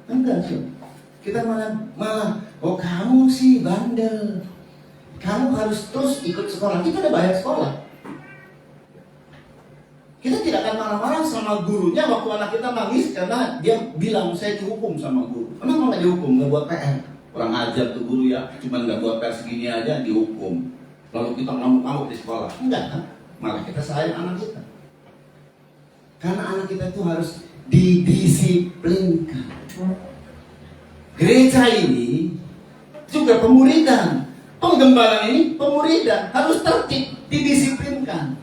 Enggak sih. Kita malah, oh kamu sih bandel. Kamu harus terus ikut sekolah. Kita udah bayar sekolah. Kita tidak akan marah-marah sama gurunya waktu anak kita nangis karena dia bilang saya dihukum sama guru. Kenapa nggak dihukum? Nggak buat PR. Kurang ajar tuh guru ya. Cuma nggak buat PR segini aja dihukum. Lalu kita ngamuk-ngamuk di sekolah. Enggak kan? Malah kita sayang anak kita. Karena anak kita itu harus didisiplinkan. Gereja ini juga pemuridan. Penggembalaan ini pemuridan. Harus tertib, didisiplinkan.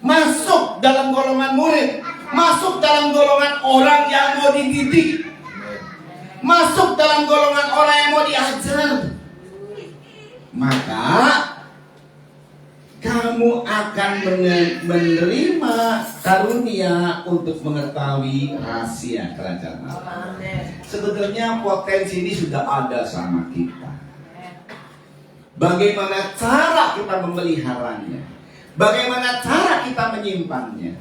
Masuk dalam golongan murid, masuk dalam golongan orang yang mau dididik, masuk dalam golongan orang yang mau diajar. Maka kamu akan menerima karunia untuk mengetahui rahasia kerajaan Allah. Sebetulnya potensi ini sudah ada sama kita. Bagaimana cara kita memeliharanya? Bagaimana cara kita menyimpannya?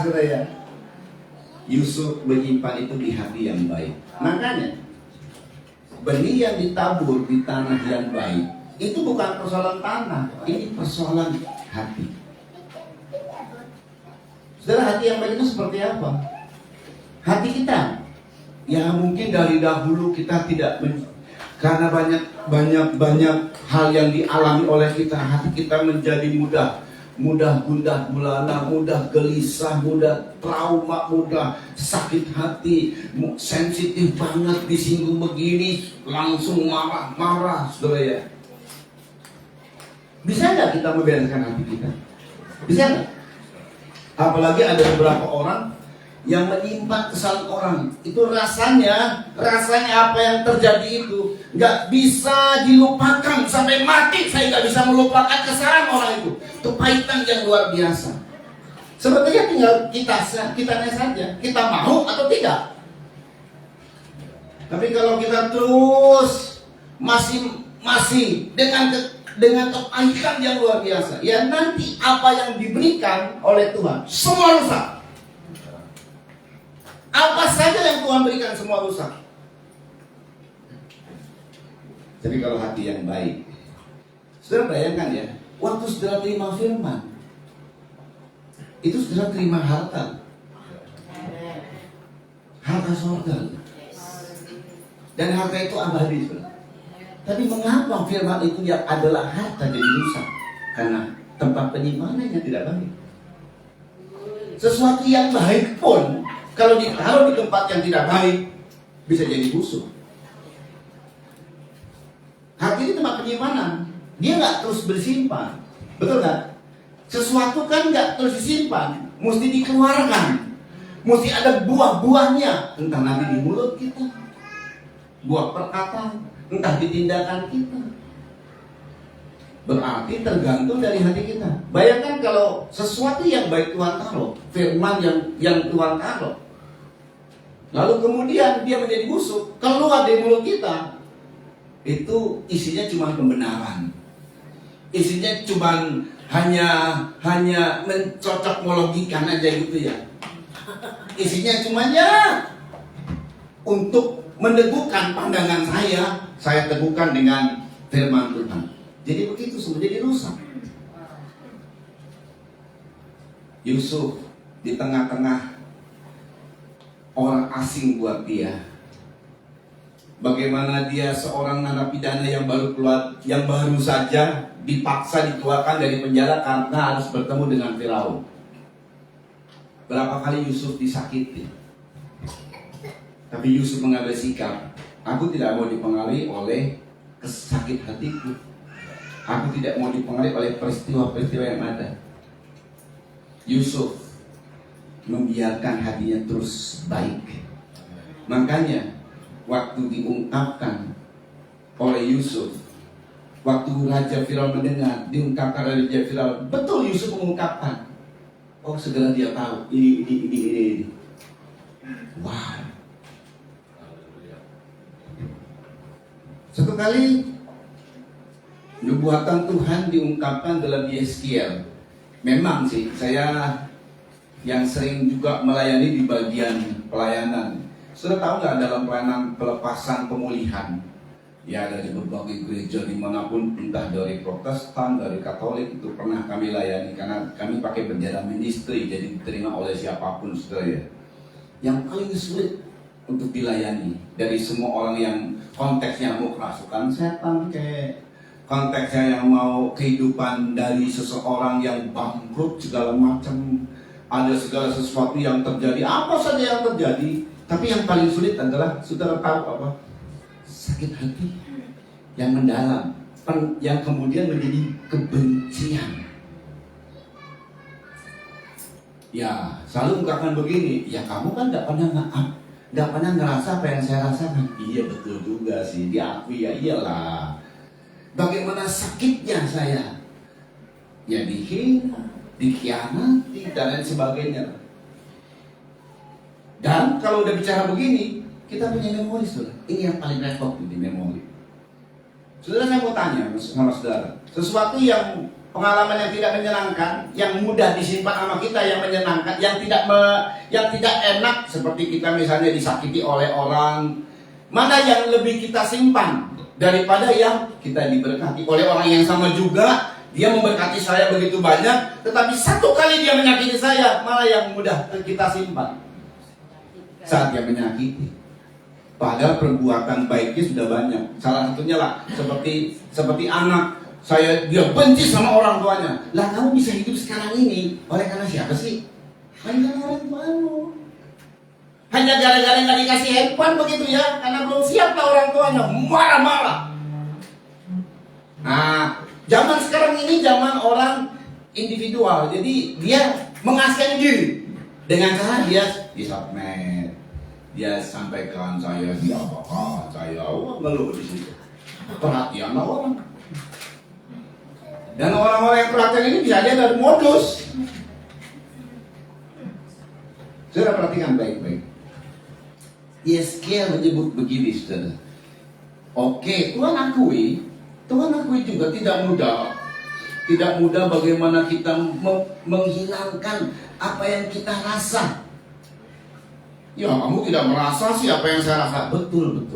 Saudara ya, Yusuf menyimpan itu di hati yang baik. Makanya benih yang ditabur di tanah yang baik itu bukan persoalan tanah, ini persoalan hati. Saudara, hati yang baik itu seperti apa? Hati kita, ya mungkin dari dahulu kita tidak karena banyak hal yang dialami oleh kita, hati kita menjadi mudah gundah gulana, mudah gelisah, mudah trauma, mudah sakit hati, sensitif banget, disinggung begini langsung marah-marah, saudara ya. Bisa nggak kita membereskan hati kita? Bisa nggak? Apalagi ada beberapa orang yang menyimpan kesalahan orang, itu rasanya apa yang terjadi itu nggak bisa dilupakan sampai mati. Saya nggak bisa melupakan kesalahan orang itu pahitan yang luar biasa. Sebetulnya tinggal kitanya saja, kita mau atau tidak. Tapi kalau kita terus masih dengan kepahitan yang luar biasa, ya nanti apa yang diberikan oleh Tuhan semua rusak. Apa saja yang Tuhan berikan semua rusak. Jadi kalau hati yang baik, saudara bayangkan ya, waktu saudara terima firman, itu saudara terima harta sorga, dan harta itu abadi, saudara. Tapi mengapa firman itu yang adalah harta jadi rusak? Karena tempat penyimpanannya tidak baik. Sesuatu yang baik pun kalau ditaruh di tempat yang tidak baik bisa jadi busuk. Hati ini tempat penyimpanan, dia nggak terus bersimpan, betul nggak? Sesuatu kan nggak terus disimpan, mesti dikeluarkan, mesti ada buah-buahnya, entah nanti di mulut kita, buah perkataan, entah di tindakan kita. Berarti tergantung dari hati kita. Bayangkan kalau sesuatu yang baik Tuhan taruh, firman yang Tuhan taruh, lalu kemudian dia menjadi busuk, keluar dari mulut kita, itu isinya cuma pembenaran, isinya cuma hanya mencocok mologikan aja gitu ya. Isinya cuma ya untuk meneguhkan pandangan saya teguhkan dengan firman Tuhan. Jadi begitu semua jadi rusak. Yusuf di tengah-tengah orang asing buat dia. Bagaimana dia seorang narapidana yang baru saja dipaksa dikeluarkan dari penjara karena harus bertemu dengan Firaun. Berapa kali Yusuf disakiti. Tapi Yusuf mengambil sikap, aku tidak mau dipengaruhi oleh sakit hatiku. Aku tidak mau dipengaruhi oleh peristiwa-peristiwa yang ada. Yusuf membiarkan hatinya terus baik. Makanya waktu diungkapkan oleh Yusuf, waktu Raja Firaun mendengar, diungkapkan oleh Raja Firaun, betul Yusuf mengungkapkan. Oh, segera dia tahu ini. Wow. Satu kali nubuatan Tuhan diungkapkan dalam Yeskiel. Memang sih saya yang sering juga melayani di bagian pelayanan. Sudah tahu nggak dalam pelayanan pelepasan pemulihan? Ya, dari berbagai gereja dimanapun, entah dari Protestan, dari Katolik, itu pernah kami layani karena kami pakai bendera ministry, jadi diterima oleh siapapun, saudara ya. Yang paling sulit untuk dilayani dari semua orang yang konteksnya mau kerasukan setan, kayak konteksnya yang mau kehidupan dari seseorang yang bangkrut segala macam, ada segala sesuatu yang terjadi, apa saja yang terjadi. Tapi yang paling sulit adalah, saudara tahu apa? Sakit hati yang mendalam, yang kemudian menjadi kebencian. Ya, selalu ungkapkan begini, ya kamu kan tidak pernah ngerasa apa yang saya rasakan. Iya betul juga sih, diakui ya iyalah. Bagaimana sakitnya saya, ya dihina, dikhianati dan lain sebagainya. Dan kalau udah bicara begini, kita punya memori, saudara. Ini yang paling repot di memori. Saudara, saya mau tanya sama saudara, sesuatu yang pengalaman yang tidak menyenangkan, yang mudah disimpan sama kita, yang menyenangkan, yang tidak enak, seperti kita misalnya disakiti oleh orang, mana yang lebih kita simpan daripada yang kita diberkati oleh orang yang sama juga? Dia memberkati saya begitu banyak, tetapi satu kali dia menyakiti saya, malah yang mudah kita simpan saat dia menyakiti. Padahal perbuatan baiknya sudah banyak. Salah satunya lah seperti anak dia benci sama orang tuanya. Lah kamu bisa hidup sekarang ini oleh karena siapa sih? Hanya orang tuamu. Hanya gara-gara nggak dikasih handphone begitu ya? Karena belum siap lah orang tuanya, marah-marah. Nah, zaman sekarang ini zaman orang individual. Jadi dia mengasihani diri dengan cara dia di sosmed, dia sampaikan saya di apa saya ngeluh di situ. Perhatian orang. Dan orang-orang yang perhatian ini bisa aja dari modus. Saudara perhatikan baik-baik. Yeskiel menyebut begini, saudara. Oke, Tuhan akui juga tidak mudah bagaimana kita menghilangkan apa yang kita rasa. Ya, kamu tidak merasa sih apa yang saya rasa. Betul.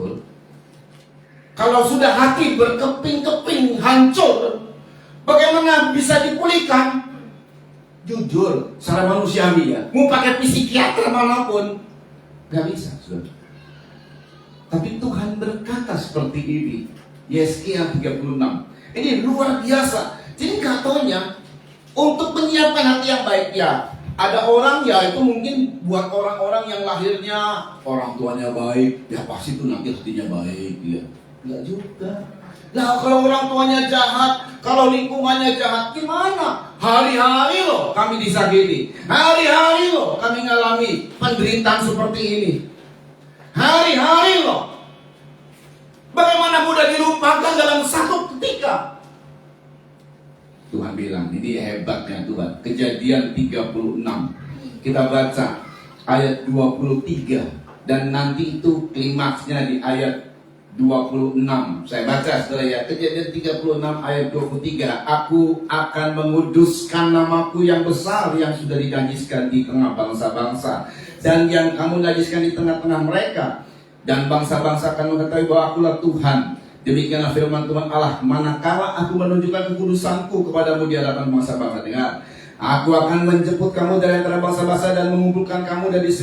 Kalau sudah hati berkeping-keping, hancur, bagaimana bisa dipulihkan? Jujur, secara manusiawi ya, mau pakai psikiater manapun, gak bisa, saudara. Tapi Tuhan berkata seperti ini, Yeskiel 36. Ini luar biasa. Jadi katanya, untuk menyiapkan hati yang baik ya, ada orang ya itu mungkin buat orang-orang yang lahirnya orang tuanya baik, ya pasti itu nanti hatinya baik ya. Enggak juga. Nah kalau orang tuanya jahat, kalau lingkungannya jahat, gimana? Hari-hari loh kami disakiti, hari-hari loh kami ngalami penderitaan seperti ini, hari-hari loh. Bagaimana mudah dilupakan dalam satu ketika? Tuhan bilang, ini hebatnya Tuhan. Kejadian 36. Kita baca ayat 23 dan nanti itu klimaksnya di ayat 26. Saya baca saudara ya. Kejadian 36 ayat 23. Aku akan menguduskan namaku yang besar yang sudah dinajiskan di tengah bangsa-bangsa dan yang kamu najiskan di tengah-tengah mereka, dan bangsa-bangsa akan mengetahui bahwa akulah Tuhan. Demikianlah firman Tuhan Allah, manakala aku menunjukkan kekudusanku kepadamu di hadapan bangsa-bangsa. Dengar, aku akan menjemput kamu dari antara bangsa-bangsa dan mengumpulkan kamu dari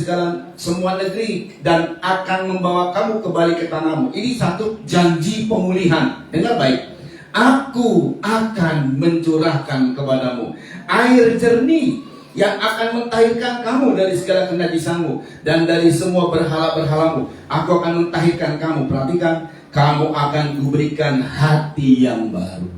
semua negeri dan akan membawa kamu kembali ke tanahmu. Ini satu janji pemulihan. Dengar baik. Aku akan mencurahkan kepadamu air jernih yang akan mentahirkan kamu dari segala kenajisanmu dan dari semua berhala-berhalamu. Aku akan mentahirkan kamu. Perhatikan, kamu akan kuberikan hati yang baru.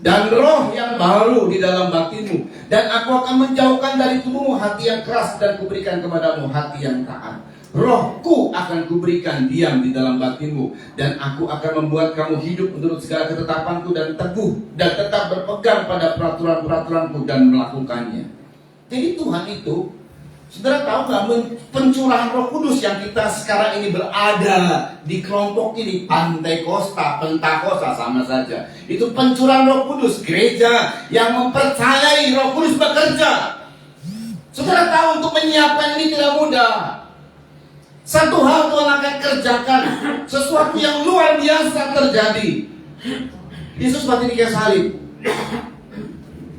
dan roh yang baru di dalam batinmu. Dan aku akan menjauhkan dari tubuhmu hati yang keras dan kuberikan kepadamu hati yang taat. Rohku akan kuberikan diam di dalam batinmu, dan aku akan membuat kamu hidup menurut segala ketetapanku dan teguh dan tetap berpegang pada peraturan-peraturanku dan melakukannya. Jadi Tuhan itu, saudara tahu nggak, pencurahan Roh Kudus yang kita sekarang ini berada di kelompok ini, Pantekosta, Pentakosta sama saja. Itu pencurahan Roh Kudus, gereja yang mempercayai Roh Kudus bekerja. Saudara tahu untuk menyiapkan ini tidak mudah. Satu hal Tuhan akan kerjakan, sesuatu yang luar biasa terjadi. Yesus mati di kayu salib,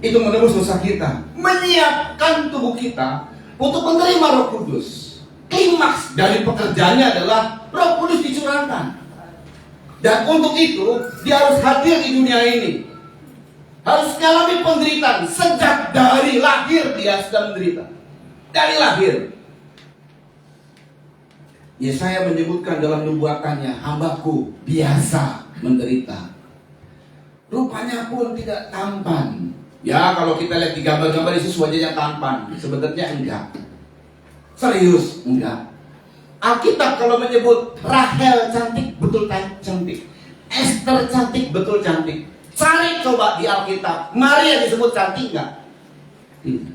itu menebus dosa kita, menyiapkan tubuh kita untuk menerima Roh Kudus. Klimaks dari pekerjaannya adalah Roh Kudus dicurahkan. Dan untuk itu dia harus hadir di dunia ini, harus mengalami penderitaan. Sejak dari lahir dia sudah menderita, dari lahir. Yesaya menyebutkan dalam nubuatannya, hambaku biasa menderita, rupanya pun tidak tampan. Ya, kalau kita lihat di gambar-gambar Yesus wajahnya tampan, sebenarnya enggak. Serius, enggak. Alkitab kalau menyebut Rahel cantik, betul cantik. Esther cantik, betul cantik. Cari coba di Alkitab, Maria disebut cantik enggak? Tidak.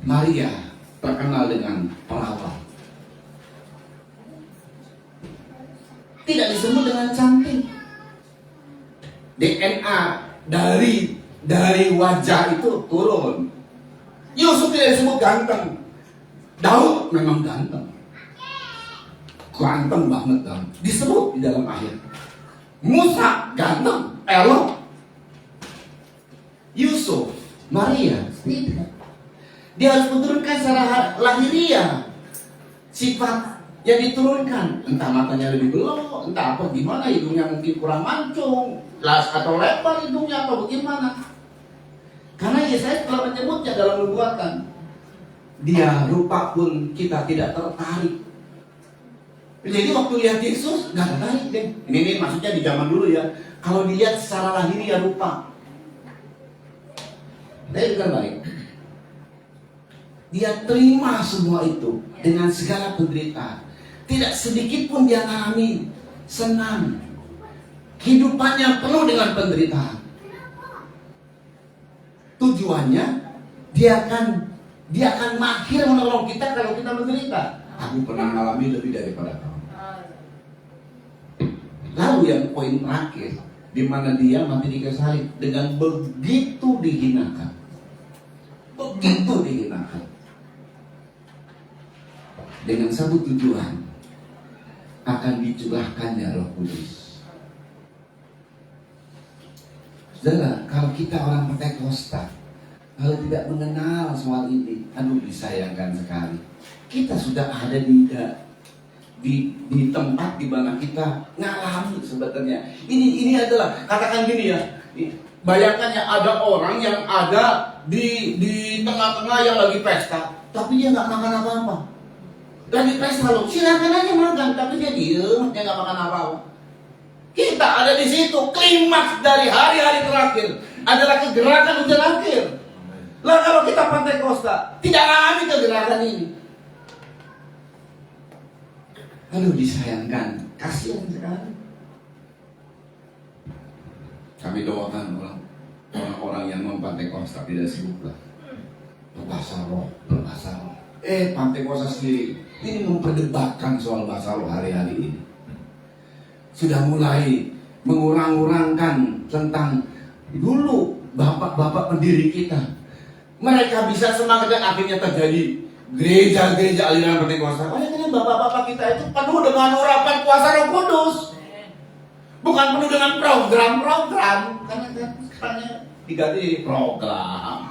Maria terkenal dengan perawat, tidak disebut dengan cantik. DNA dari wajah itu turun. Yusuf tidak disebut ganteng. Daud memang ganteng, ganteng banget dong, disebut di dalam ayat. Musa ganteng, elok. Yusuf, Maria tidak. Dia harus menurunkan secara lahiriah sifat yang diturunkan, entah matanya lebih belok, entah apa gimana, hidungnya mungkin kurang mancung, atau lebar hidungnya atau bagaimana. Karena Yesaya telah menyebutnya dalam nubuatan. Dia rupa pun kita tidak tertarik. Jadi waktu lihat Yesus nggak tertarik deh. Ini maksudnya di zaman dulu ya. Kalau dilihat secara lahiriah rupa, dia bukan baik. Dia terima semua itu dengan segala penderitaan. Tidak sedikit pun dia alami senang. Hidupannya penuh dengan penderitaan. Tujuannya dia akan mahir menolong kita kalau kita menderita. Aku pernah mengalami lebih daripada kamu. Lalu yang poin terakhir, di mana dia mati di kayu salib dengan begitu dihinakan, begitu dihinakan, dengan satu tujuan, akan dicurahkannya Roh Kudus. Saudara, kalau kita orang Pentakosta, kalau tidak mengenal soal ini, aduh disayangkan sekali. Kita sudah ada di tempat di mana kita ngalami sebenarnya. Ini adalah, katakan gini ya, bayangkannya ada orang yang ada di tengah-tengah yang lagi pesta, tapi dia nggak makan apa-apa. Lagi pesta loh, silakan aja makan, tapi dia diem, dia nggak makan apa-apa. Kita ada di situ. Klimaks dari hari-hari terakhir adalah kegerakan hujan akhir. Lah kalau kita Pentakosta tidak alami kegerakan ini, aduh disayangkan, kasihan sekali. Kami doakan orang-orang yang non-Pentakosta tidak sibuklah berbahasa roh. Pentakosta sendiri ini memperdebatkan soal bahasa roh hari-hari ini. Sudah mulai mengurang-urangkan tentang dulu bapak-bapak pendiri kita. Mereka bisa semangat dan akhirnya terjadi gereja-gereja aliran Pentakosta. Karena bapak-bapak kita itu penuh dengan urapan kuasa Roh Kudus, bukan penuh dengan program-program. Karena sekarang diganti program.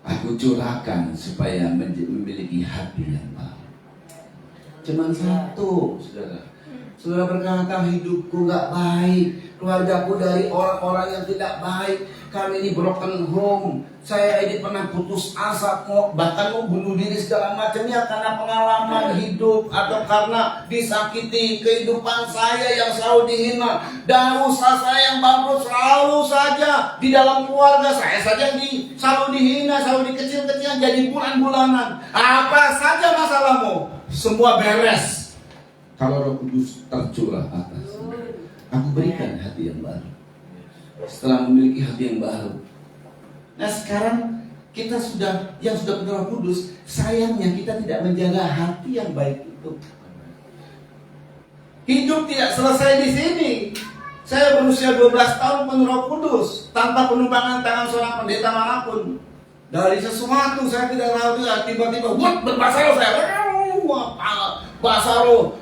Aku curahkan supaya memiliki hati yang baru. Cuman satu, saudara. Saudara berkata hidupku nggak baik, keluargaku dari orang-orang yang tidak baik. Kami ini broken home. Saya ini pernah putus asa, bahkan mau bunuh diri segala macamnya karena pengalaman hidup atau karena disakiti kehidupan saya yang selalu dihina dan usaha saya yang bangkrut selalu saja di dalam keluarga saya saja selalu dihina, selalu dikecil-kecilan jadi bulan-bulanan. Apa saja masalahmu, semua beres kalau Roh Kudus tercurah atas. Aku berikan hati yang baru. Setelah memiliki hati yang baru, nah sekarang kita yang sudah punya Roh Kudus, sayangnya kita tidak menjaga hati yang baik itu. Hidup tidak selesai di sini. Saya berusia 12 tahun penuh Roh Kudus tanpa penumpangan tangan seorang pendeta manapun. Dari sesuatu saya tidak tahu, tiba-tiba berbahasa roh saya. Bahasa roh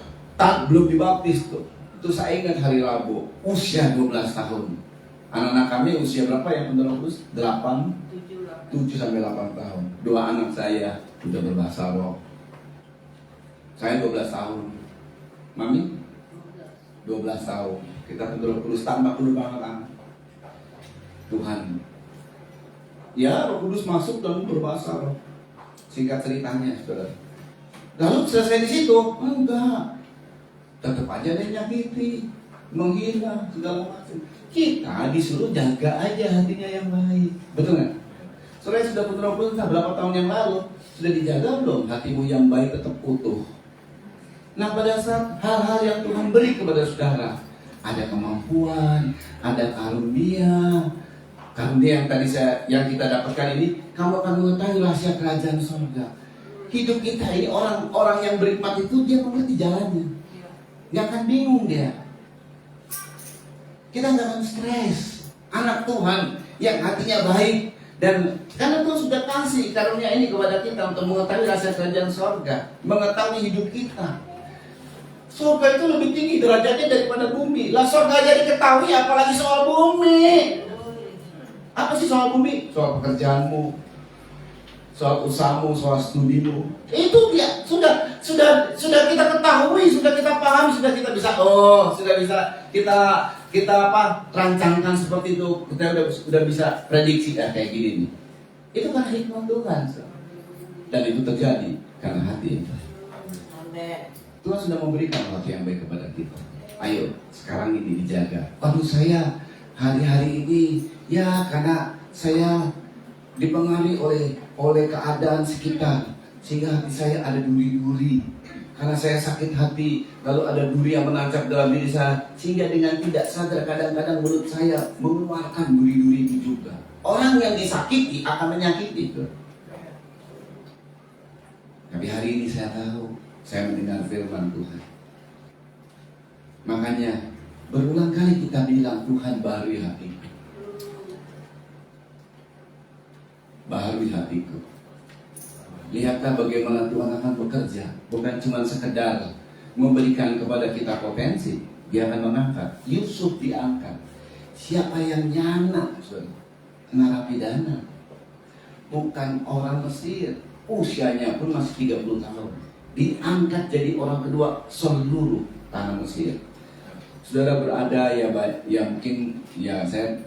belum dibaptis tuh. Itu saya ingat hari Rabu, usia 12 tahun. Anak-anak kami usia berapa yang penuh Roh Kudus? 7 sampai 8 tahun. 2 anak saya sudah berbahasa roh. Saya 12 tahun. Mami 12 tahun. Kita penuh Roh Kudus tanpa penumpangan Tuhan. Ya, Roh Kudus masuk dan berbahasa roh. Singkat ceritanya, saudara. Lalu selesai di situ? Enggak. Tetap aja dia nyakiti, menghina, segala macam. Kita disuruh jaga aja hatinya yang baik. Betul nggak? Saudara sudah punya Roh Kudus berapa tahun yang lalu? Sudah dijaga belum hatimu yang baik tetap utuh? Nah, pada saat hal-hal yang Tuhan beri kepada saudara, ada kemampuan, ada karunia yang tadi yang kita dapatkan ini, kamu akan mengetahui rahasia kerajaan surga. Hidup kita ini, orang yang berhikmat itu dia mengerti jalannya, nggak akan bingung dia. Kita nggak akan stres. Anak Tuhan yang hatinya baik, dan karena Tuhan sudah kasih karunia ini kepada kita untuk mengetahui rahasia kerajaan surga, mengetahui hidup kita. Surga itu lebih tinggi derajatnya daripada bumi. Lah surga aja diketahui, apalagi soal bumi. Apa sih soal bumi? Soal pekerjaanmu, soal usahamu, soal studimu. Itu dia sudah kita ketahui, sudah kita pahami, sudah kita bisa kita rancangkan seperti itu. Kita sudah bisa prediksi kayak gini nih. Itu kan hikmat Tuhan. Dan itu terjadi karena hati yang baik. Tuhan sudah memberikan hati yang baik kepada kita. Ayo, sekarang ini dijaga. Waduh, saya hari-hari ini ya karena saya dipengaruhi oleh keadaan sekitar, sehingga hati saya ada duri-duri. Karena saya sakit hati, lalu ada duri yang menancap dalam diri saya, sehingga dengan tidak sadar kadang-kadang mulut saya mengeluarkan duri-duri itu juga. Orang yang disakiti akan menyakiti. Tapi hari ini saya tahu, saya mendengar firman Tuhan. Makanya berulang kali kita bilang, Tuhan baharui hatiku. Baharui hatiku. Lihatlah bagaimana Tuhan akan bekerja. Bukan cuma sekedar memberikan kepada kita potensi, Dia akan mengangkat. Yusuf diangkat. Siapa yang nyana? Narapidana. Bukan orang Mesir. Usianya pun masih 30 tahun. Diangkat jadi orang kedua seluruh tanah Mesir. Saudara berada ya mungkin ya saya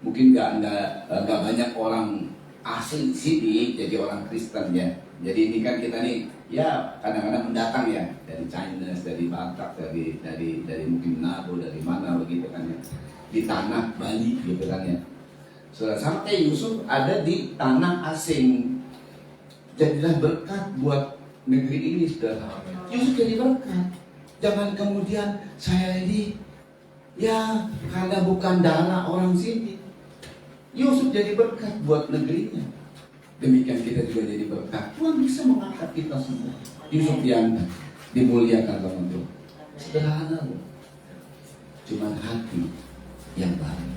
mungkin nggak banyak orang asli sini jadi orang Kristen ya. Jadi ini kan kita nih ya kadang-kadang mendatang ya dari China, dari Batak, dari mungkin Manado, dari mana begitu kan ya, di tanah Bali gitu kan ya. Saudara, sama kayak Yusuf ada di tanah asing. Jadilah berkat buat negeri ini, saudara. Yusuf jadi berkat. Jangan kemudian saya ini ya karena bukan dana orang sini. Yusuf jadi berkat buat negerinya. Demikian kita juga jadi berkat. Tuhan bisa mengangkat kita semua. Yusuf diangkat, dimuliakan sama Tuhan. Sederhana loh. Cuman hati yang baik.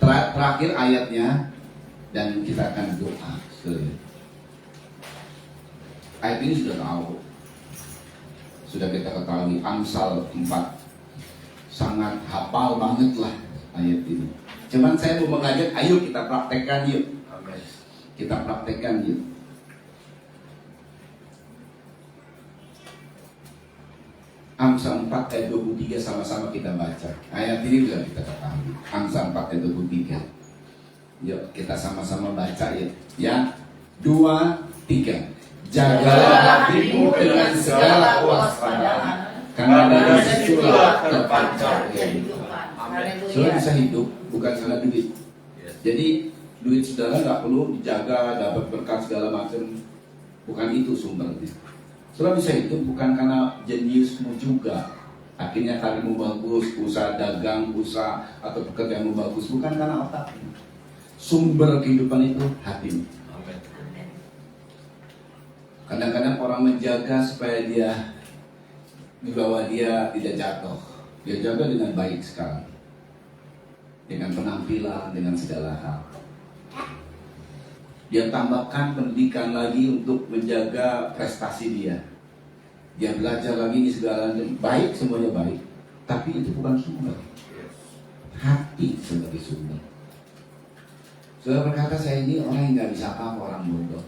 Terakhir ayatnya dan kita akan doa. Ayat ini sudah tahu. Sudah kita ketahui Amsal 4. Sangat hafal banget lah ayat ini. Cuman saya mau mengajak, ayo kita praktekkan yuk. Kita praktekkan yuk. Amsal 4 ayat 23 sama-sama kita baca. Ayat ini bisa kita ketahui. Amsal 4 ayat 23. Yuk kita sama-sama baca ya. Ya, 2, 3. Jagalah hatimu dengan segala kewaspadaan, karena dari situlah terpancar kehidupan. Saudara bisa hidup bukan karena duit. Jadi duit saudara nggak perlu dijaga, dapat berkat segala macam. Bukan itu sumbernya. Saudara bisa hidup bukan karena jeniusmu juga. Akhirnya karirmu bagus, usaha dagang, usaha atau pekerjaanmu bagus, bukan karena otakmu. Sumber kehidupan itu hatimu. Kadang-kadang orang menjaga supaya dia bahwa dia tidak jatuh. Dia jaga dengan baik sekali, dengan penampilan, dengan segala hal. Dia tambahkan pendidikan lagi untuk menjaga prestasi dia. Dia belajar lagi di segalanya baik, semuanya baik. Tapi itu bukan sumber. Hati sebagai sumber. Sudah berkata saya ini orang yang nggak bisa apa orang bodoh.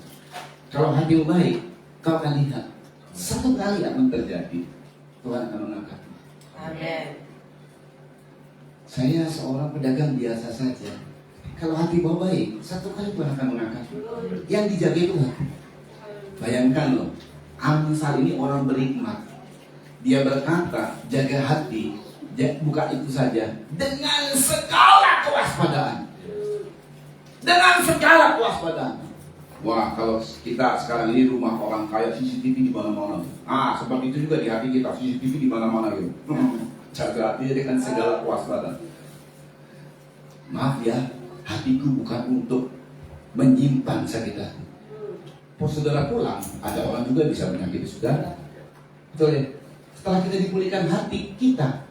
Kalau hatimu baik, kau akan lihat satu kali akan terjadi, Tuhan akan mengangkatmu. Amin. Saya seorang pedagang biasa saja. Kalau hati kau baik, satu kali Tuhan akan mengangkatmu. Yang dijaga itu hati. Bayangkan loh, Amsal ini orang berhikmat. Dia berkata, jaga hati, bukan itu saja, dengan segala kewaspadaan. Dengan segala kewaspadaan. Wah, kalau kita sekarang ini rumah orang kaya, CCTV di mana-mana. Sebab itu juga di hati kita, CCTV di mana-mana gitu. Jaga hati dengan segala kewaspadaan. Maaf ya, hatiku bukan untuk menyimpan sakit hati. Pas saudara pulang, ada orang juga bisa menyakiti saudara. Betul ya? Setelah kita dipulihkan hati kita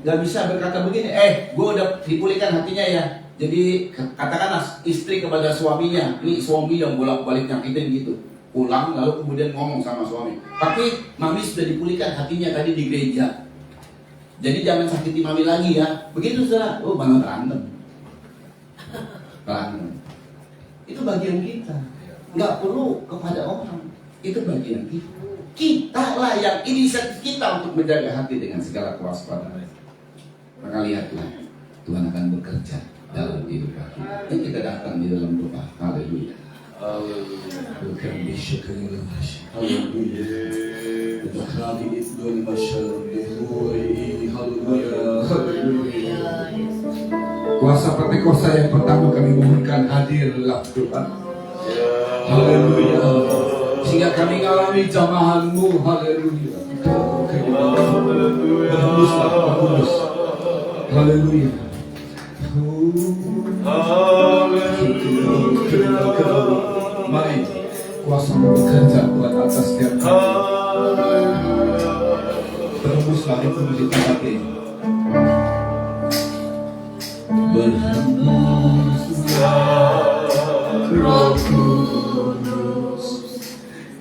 nggak bisa berkata begini, gue udah dipulihkan hatinya ya. Jadi katakanlah istri kepada suaminya, ini suami yang bolak-balik nyakitin gitu. Pulang lalu kemudian ngomong sama suami, tapi mami sudah dipulihkan hatinya tadi di gereja. Jadi jangan sakiti mami lagi ya. Begitu saudara, malah berantem. Itu bagian kita. Nggak perlu kepada orang. Itu bagian kita. Kita lah yang inisiatif kita untuk menjaga hati dengan segala kewaspadaan. Maka lihatlah, Tuhan akan bekerja dalam kehidupan kita. Dan kita datang di dalam doa. Haleluya. Bukan disyukuri. Haleluya. Kuasa Pentekosta yang pertama kami mohonkan hadirlah Tuhan. Haleluya. Sehingga kami mengalami jamahanmu. Haleluya. Berhembuslah, berhembus. Haleluya. Mari kuasa bekerja buat atas setiap kami. Berhembuslah itu di tempat ini. Berhembuslah Roh Kudus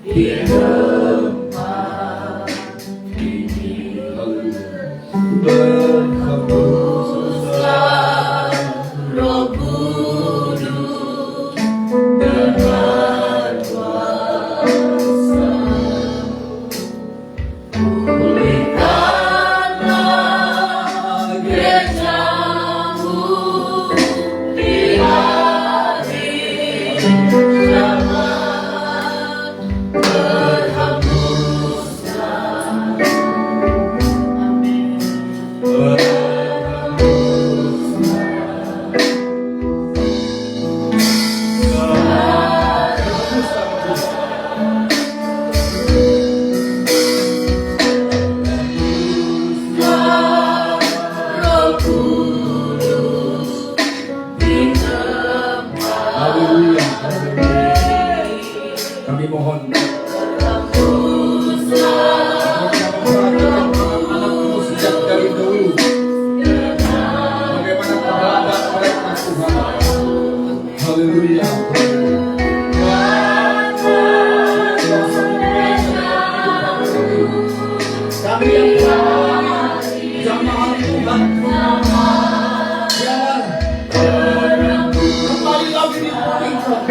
di tempat ini. Berhembuslah Roh Kudus dengan kuasa. Pulihkanlah gerejamu di hari kiamat. Berhembuslah. Amin. Haleluya. Kami mohon anak-anakmu sejak dari dulu, bagaimana keberadaan mereka Tuhan. Haleluya. Kami yang jamaah Tuhan, kembali lagi dipulihkan.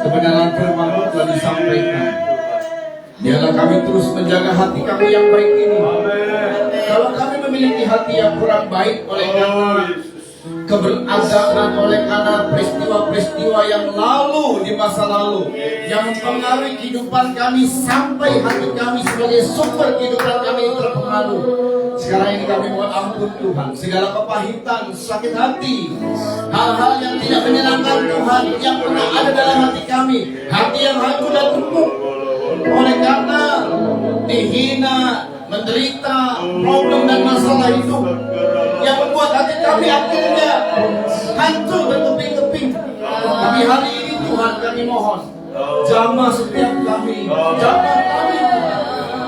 kebenaran firman-Mu telah disampaikan. Biarlah kami terus menjaga hati kami yang baik ini. Kalau kami memiliki hati yang kurang baik oleh karena keberagaman, oleh karena peristiwa-peristiwa yang lalu di masa lalu yang mempengaruhi kehidupan kami sampai hati kami sebagai sumber kehidupan kami terpengaruh. Sekarang ini kami mohon ampun Tuhan, segala kepahitan, sakit hati, hal-hal yang tidak menyenangkan Tuhan yang pernah ada dalam hati kami, hati yang hancur dan terpuruk oleh karena dihina, menderita, problem dan masalah hidup yang membuat hati kami akhirnya hancur berkeping-keping. Tapi hari ini Tuhan kami mohon, jamah setiap kami, jamah kami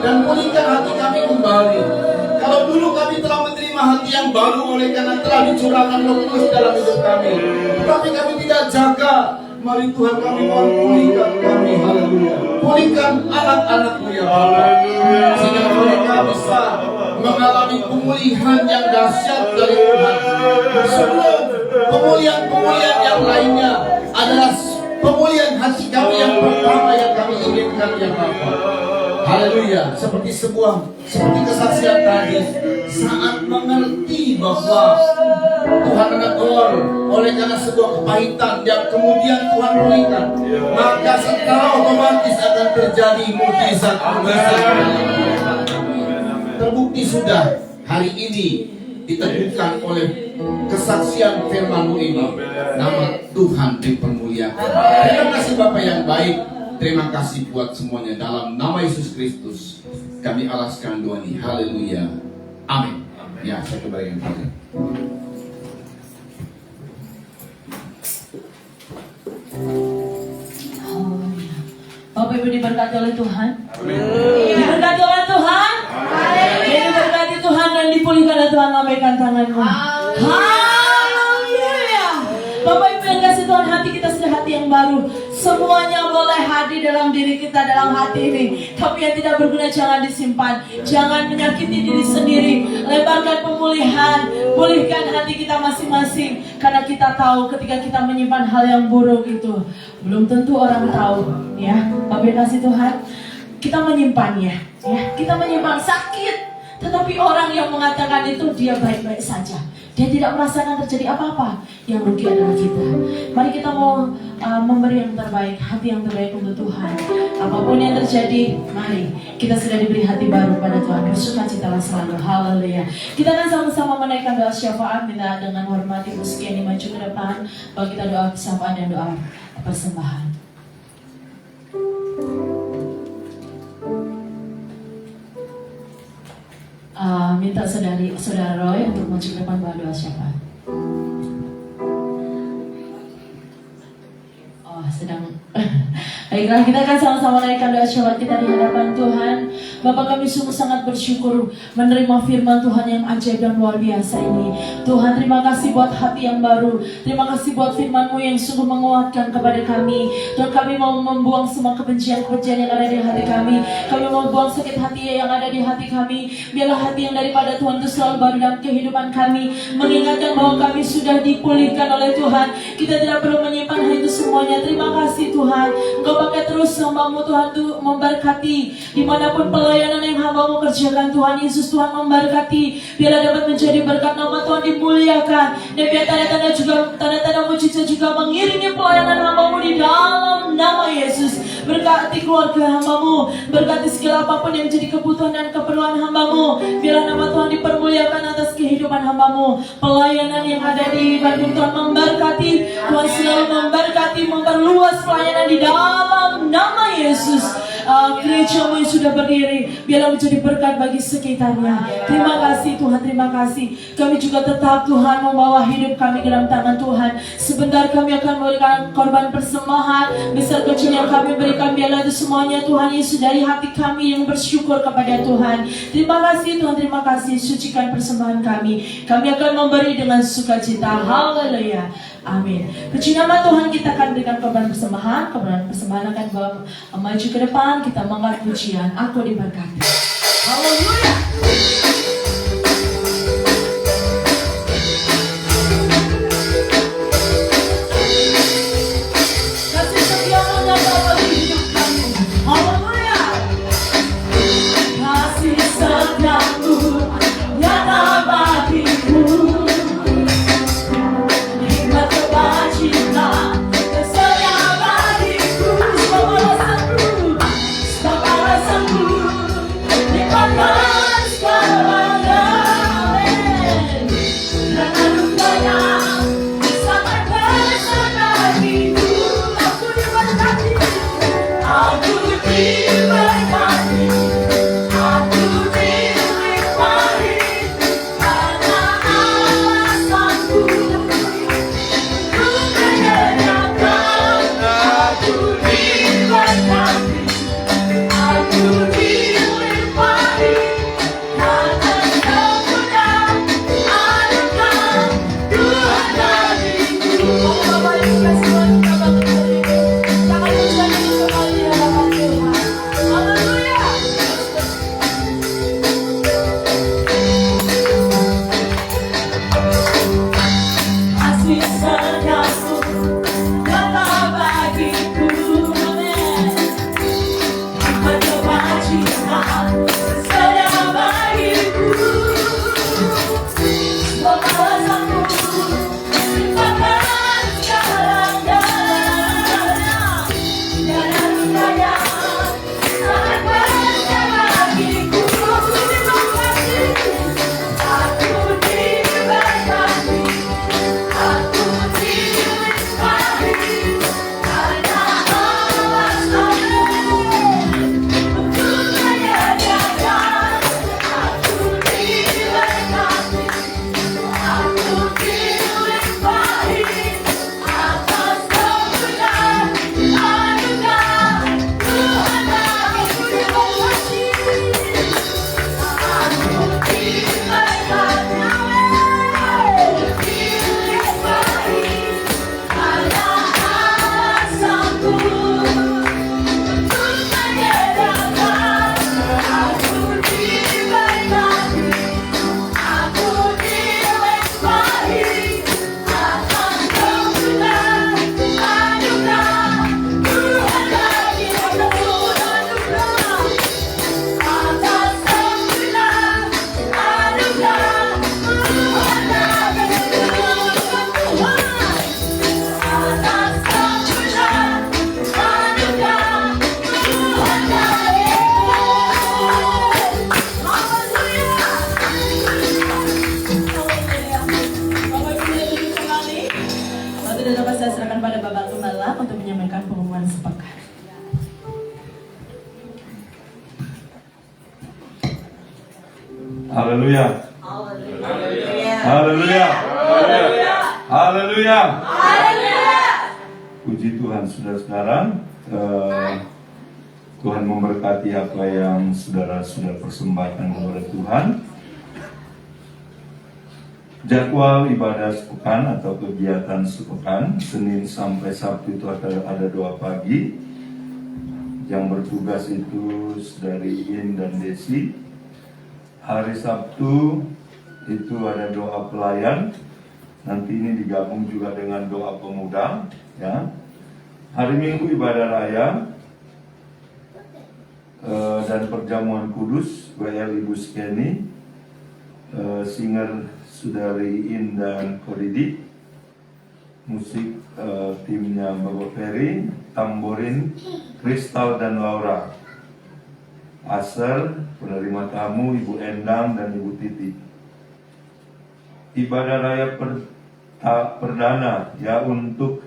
dan pulihkan hati kami kembali. Kalau dulu kami telah menerima hati yang baru oleh karena telah dicurahkan Roh Kudus dalam hidup kami, tetapi kami tidak jaga. Mari Tuhan kami mohon pulihkan kami, haleluya. Pulihkan anak-anak-Mu ya Bapa, sehingga mereka bisa mengalami pemulihan yang dahsyat dari Tuhan. Sebelum pemulihan yang lainnya adalah pemulihan hati kami yang pertama yang kami inginkan ya Bapa. Haleluya. Seperti kesaksian tadi, saat mengerti bahwa Tuhan menegur oleh karena sebuah kepahitan yang kemudian Tuhan pulihkan, maka secara otomatis akan terjadi mukjizat. Terbukti sudah hari ini diteguhkan oleh kesaksian firman-Mu ini, nama Tuhan dipermuliakan. Terima kasih Bapa yang baik. Terima kasih buat semuanya. Dalam nama Yesus Kristus kami alaskan doa ini. Haleluya. Amin. Ya, saya kembali yang tadi. Bapak Ibu diberkati oleh Tuhan. Diberkati oleh Tuhan. Diberkati Tuhan dan dipulihkan oleh Tuhan. Lambaikan tanganmu. Haleluya. Bapak Ibu yang kasih Tuhan, hati kita sudah hati yang baru. Semuanya boleh hadir dalam diri kita, dalam hati ini. Tapi yang tidak berguna jangan disimpan. Jangan menyakiti diri sendiri. Lebarkan pemulihan. Pulihkan hati kita masing-masing. Karena kita tahu ketika kita menyimpan hal yang buruk itu, belum tentu orang tahu. Ya, Bapak kasih Tuhan, kita menyimpannya. Ya, kita menyimpan sakit. Tetapi orang yang mengatakan itu dia baik-baik saja. Dia tidak merasakan terjadi apa-apa. Yang rugi adalah kita. Mari kita mau memberi yang terbaik, hati yang terbaik untuk Tuhan. Apapun yang terjadi, mari kita sudah diberi hati baru pada Tuhan. Bersukacitalah selalu. Haleluya. Kita akan sama-sama menaikkan doa syafaat. Minta dengan hormat Ibu sekalian maju ke depan. Bahwa kita doa syafaat dan doa persembahan. Minta saudara Roy untuk maju ke depan doa syafaat. Sedang baiklah, kita akan sama-sama naikkan doa syafaat kita di hadapan Tuhan. Bapa, kami sungguh sangat bersyukur menerima firman Tuhan yang ajaib dan luar biasa ini. Tuhan, terima kasih buat hati yang baru. Terima kasih buat firman-Mu yang sungguh menguatkan kepada kami. Tuhan, kami mau membuang semua kebencian-kebencian yang ada di hati kami. Kami mau buang sakit hati yang ada di hati kami. Biarlah hati yang daripada Tuhan itu selalu baru dalam kehidupan kami. Mengingatkan bahwa kami sudah dipulihkan oleh Tuhan. Kita tidak perlu menyimpan hal itu semuanya. Terima kasih Tuhan. Engkau pakai terus hamba-Mu Tuhan untuk memberkati dimanapun pelayanan yang hamba-Mu kerjakan. Tuhan Yesus, Tuhan memberkati. Biarlah dapat menjadi berkat, nama Tuhan dimuliakan. Dan biar tanda-tanda mujizat juga mengiringi pelayanan hamba-Mu di dalam nama Yesus. Berkati keluarga hamba-Mu, berkati segala apapun yang menjadi kebutuhan dan keperluan hamba-Mu. Biarlah nama Tuhan dipermuliakan atas kehidupan hamba-Mu. Pelayanan yang ada di Bandung, Tuhan memberkati. Tuhan selalu memberkati, memperluas pelayanan di dalam nama Yesus. Gereja-Mu yang sudah berdiri, biarlah menjadi berkat bagi sekitarnya. Terima kasih Tuhan, terima kasih. Kami juga tetap Tuhan membawa hidup kami dalam tangan Tuhan. Sebentar kami akan memberikan korban persembahan. Besar kecil yang kami berikan, biarlah itu semuanya Tuhan Yesus dari hati kami yang bersyukur kepada Tuhan. Terima kasih Tuhan, terima kasih. Sucikan persembahan kami. Kami akan memberi dengan sukacita. Haleluya. Amin. Puji nama Tuhan, kita akan berikan korban persembahan. Korban persembahan akan maju ke depan. Kita mengangkat pujian. Aku diberkati. Haleluya. Kasih setiamu Haleluya. Haleluya. Haleluya. Puji Tuhan, saudara-saudara. Tuhan memberkati apa yang saudara sudah persembahkan kepada Tuhan. Jadwal ibadah sepekan atau kegiatan sepekan, Senin sampai Sabtu itu ada doa pagi. Yang bertugas itu dari In dan Desi. Hari Sabtu itu ada doa pelayan. Nanti ini digabung juga dengan doa pemuda, ya. Hari Minggu ibadah raya dan perjamuan kudus, WL Ibu Skeni, singer Saudari In dan Koridi, musik timnya Bapak Ferry, tamborin Kristal dan Laura, Aser, penerima tamu Ibu Endang dan Ibu Titi. Ibadah raya perdana ya untuk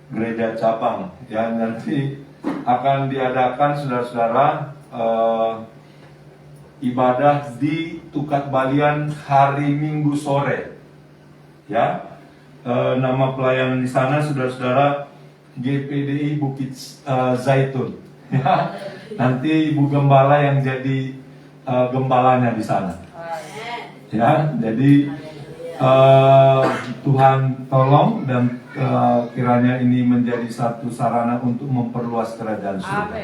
gereja cabang ya, nanti akan diadakan saudara-saudara ibadah di Tukat Balian hari Minggu sore ya. Nama pelayanan di sana saudara-saudara GPDI Bukit Zaitun ya. Nanti Ibu Gembala yang jadi gembalanya di sana ya. Jadi Tuhan tolong dan kiranya ini menjadi satu sarana untuk memperluas kerajaan surga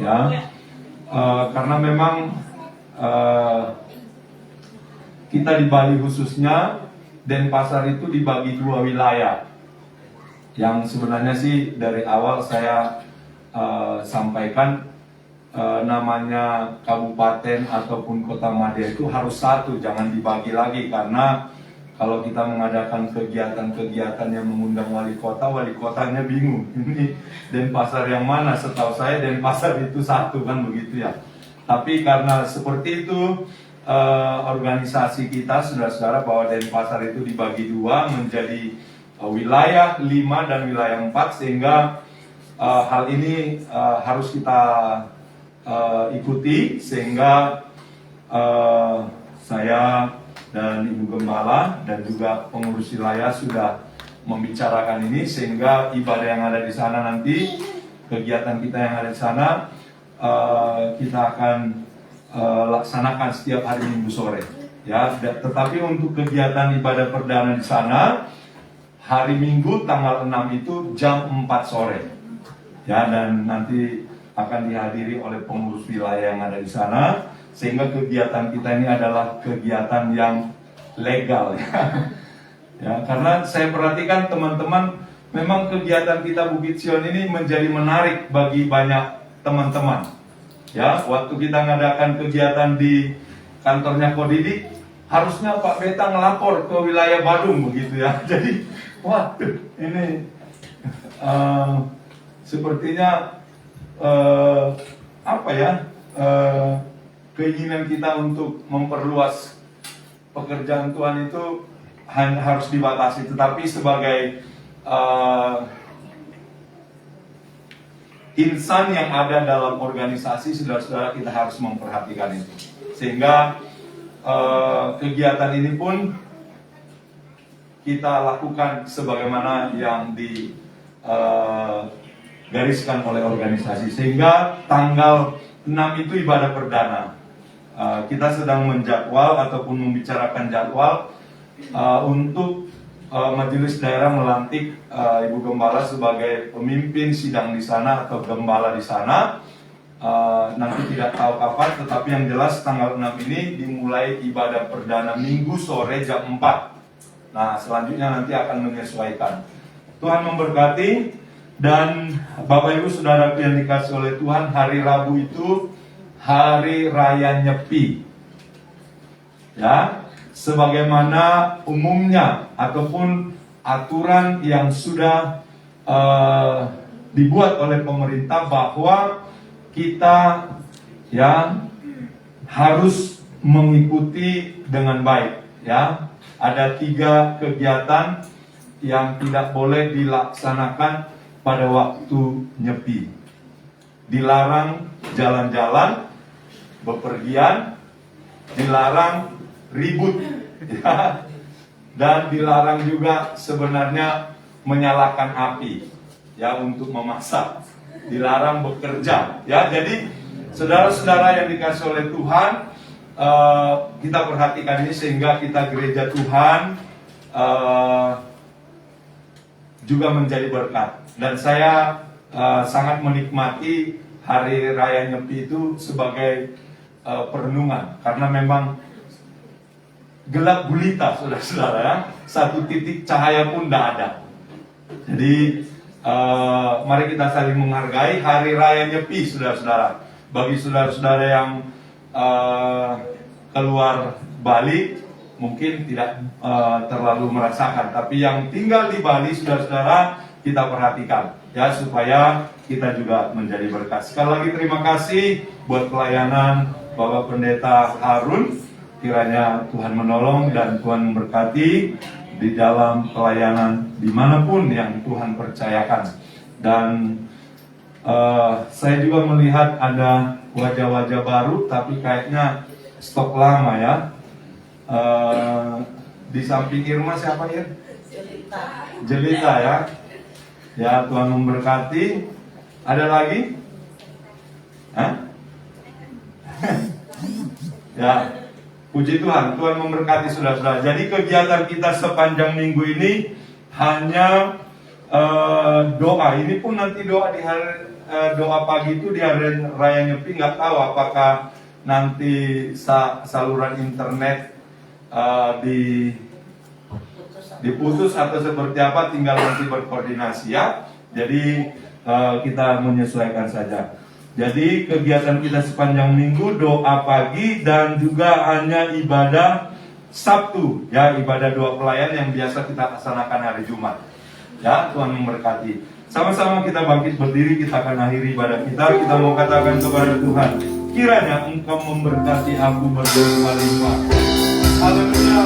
ya. Karena memang kita di Bali khususnya, Denpasar itu dibagi dua wilayah. Yang sebenarnya sih dari awal saya sampaikan namanya kabupaten ataupun kota Madya itu harus satu, jangan dibagi lagi. Karena kalau kita mengadakan kegiatan-kegiatan yang mengundang wali kotanya bingung. Ini Denpasar yang mana? Setahu saya Denpasar itu satu kan, begitu ya. Tapi karena seperti itu organisasi kita saudara-saudara bahwa Denpasar itu dibagi dua menjadi wilayah 5 dan wilayah 4, sehingga hal ini harus kita ikuti, sehingga saya dan Ibu Gembala dan juga pengurus wilayah sudah membicarakan ini, sehingga ibadah yang ada di sana nanti, kegiatan kita yang ada di sana kita akan laksanakan setiap hari Minggu sore ya. Tetapi untuk kegiatan ibadah perdana di sana hari Minggu tanggal 6 itu jam 4 sore ya, dan nanti akan dihadiri oleh pengurus wilayah yang ada di sana, sehingga kegiatan kita ini adalah kegiatan yang legal ya. Ya, karena saya perhatikan teman-teman, memang kegiatan kita Bukit Sion ini menjadi menarik bagi banyak teman-teman Ya, waktu kita ngadakan kegiatan di kantornya Kodidik, harusnya Pak Beta ngelapor ke wilayah Badung begitu ya. Jadi, waduh, ini sepertinya keinginan kita untuk memperluas pekerjaan Tuhan itu harus dibatasi. Tetapi sebagai insan yang ada dalam organisasi, saudara-saudara, kita harus memperhatikan itu. Sehingga kegiatan ini pun kita lakukan sebagaimana yang digariskan oleh organisasi. Sehingga tanggal 6 itu ibadah perdana. Kita sedang menjadwal ataupun membicarakan jadwal untuk majelis daerah melantik Ibu Gembala sebagai pemimpin sidang di sana atau gembala di sana. Nanti tidak tahu kapan, tetapi yang jelas tanggal 6 ini dimulai ibadah perdana Minggu sore jam 4. Nah, selanjutnya nanti akan menyesuaikan. Tuhan memberkati. Dan Bapak Ibu Saudara yang dikasih oleh Tuhan, hari Rabu itu hari raya Nyepi. Ya, sebagaimana umumnya ataupun aturan yang sudah dibuat oleh pemerintah bahwa kita ya harus mengikuti dengan baik. Ya, ada 3 kegiatan yang tidak boleh dilaksanakan pada waktu Nyepi. Dilarang jalan-jalan, bepergian, dilarang ribut, ya, dan dilarang juga sebenarnya menyalakan api, ya, untuk memasak. Dilarang bekerja, ya. Jadi saudara-saudara yang dikasih oleh Tuhan, kita perhatikan ini sehingga kita gereja Tuhan juga menjadi berkat. Dan saya sangat menikmati hari raya Nyepi itu sebagai perenungan, karena memang gelap gulita, saudara-saudara, ya. Satu titik cahaya pun tidak ada. Jadi mari kita saling menghargai hari raya Nyepi, saudara-saudara. Bagi saudara-saudara yang keluar Bali mungkin tidak terlalu merasakan, tapi yang tinggal di Bali, saudara-saudara, kita perhatikan, ya, supaya kita juga menjadi berkat. Sekali lagi terima kasih buat pelayanan Bapak Pendeta Harun. Kiranya Tuhan menolong dan Tuhan memberkati di dalam pelayanan dimanapun yang Tuhan percayakan. Dan saya juga melihat ada wajah-wajah baru, tapi kayaknya stok lama, ya. Di samping Irma siapa, ya? Jelita, ya. Ya, Tuhan memberkati. Ada lagi? Hah? Ya, puji Tuhan, Tuhan memberkati saudara-saudara. Jadi kegiatan kita sepanjang minggu ini hanya doa. Ini pun nanti doa di hari doa pagi itu di hari raya Nyepi. Nggak tahu apakah nanti saluran internet diputus atau seperti apa, tinggal nanti berkoordinasi, ya. Jadi kita menyesuaikan saja. Jadi kegiatan kita sepanjang minggu doa pagi dan juga hanya ibadah Sabtu, ya, ibadah doa pelayan yang biasa kita laksanakan hari Jumat. Ya, Tuhan memberkati. Sama-sama kita bangkit berdiri, kita akan akhiri ibadah kita. Kita mau katakan kepada Tuhan, kiranya Engkau memberkati aku berlimpah-limpah. Haleluya.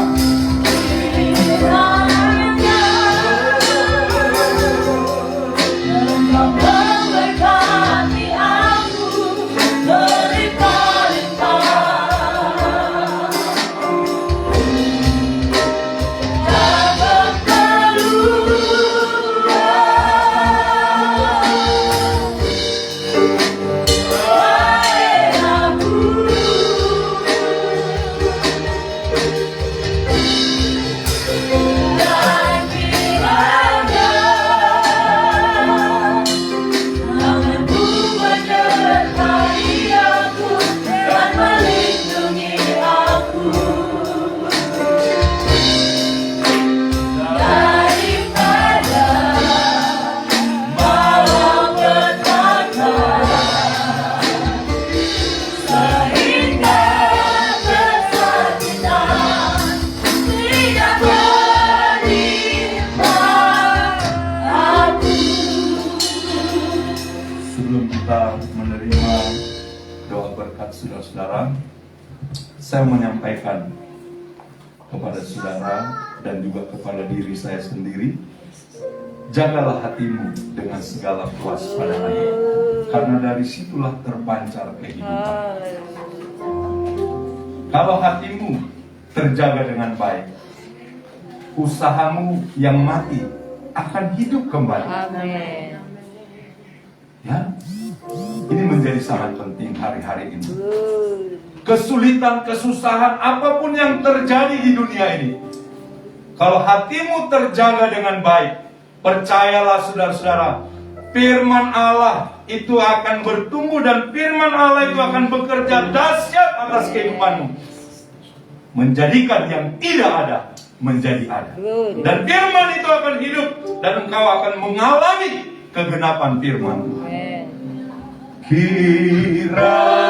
Tuhan, saudara-saudara, saya menyampaikan kepada saudara dan juga kepada diri saya sendiri, jagalah hatimu dengan segala kewaspadaan, karena dari situlah terpancar kehidupan. Kalau hatimu terjaga dengan baik, usahamu yang mati akan hidup kembali. Ya, ini menjadi sangat penting hari-hari ini. Kesulitan, kesusahan, apapun yang terjadi di dunia ini, kalau hatimu terjaga dengan baik, percayalah saudara-saudara, firman Allah itu akan bertumbuh dan firman Allah itu akan bekerja dahsyat atas kehidupanmu, menjadikan yang tidak ada menjadi ada. Dan firman itu akan hidup dan engkau akan mengalami kegenapan firman Tuhan. Kiranya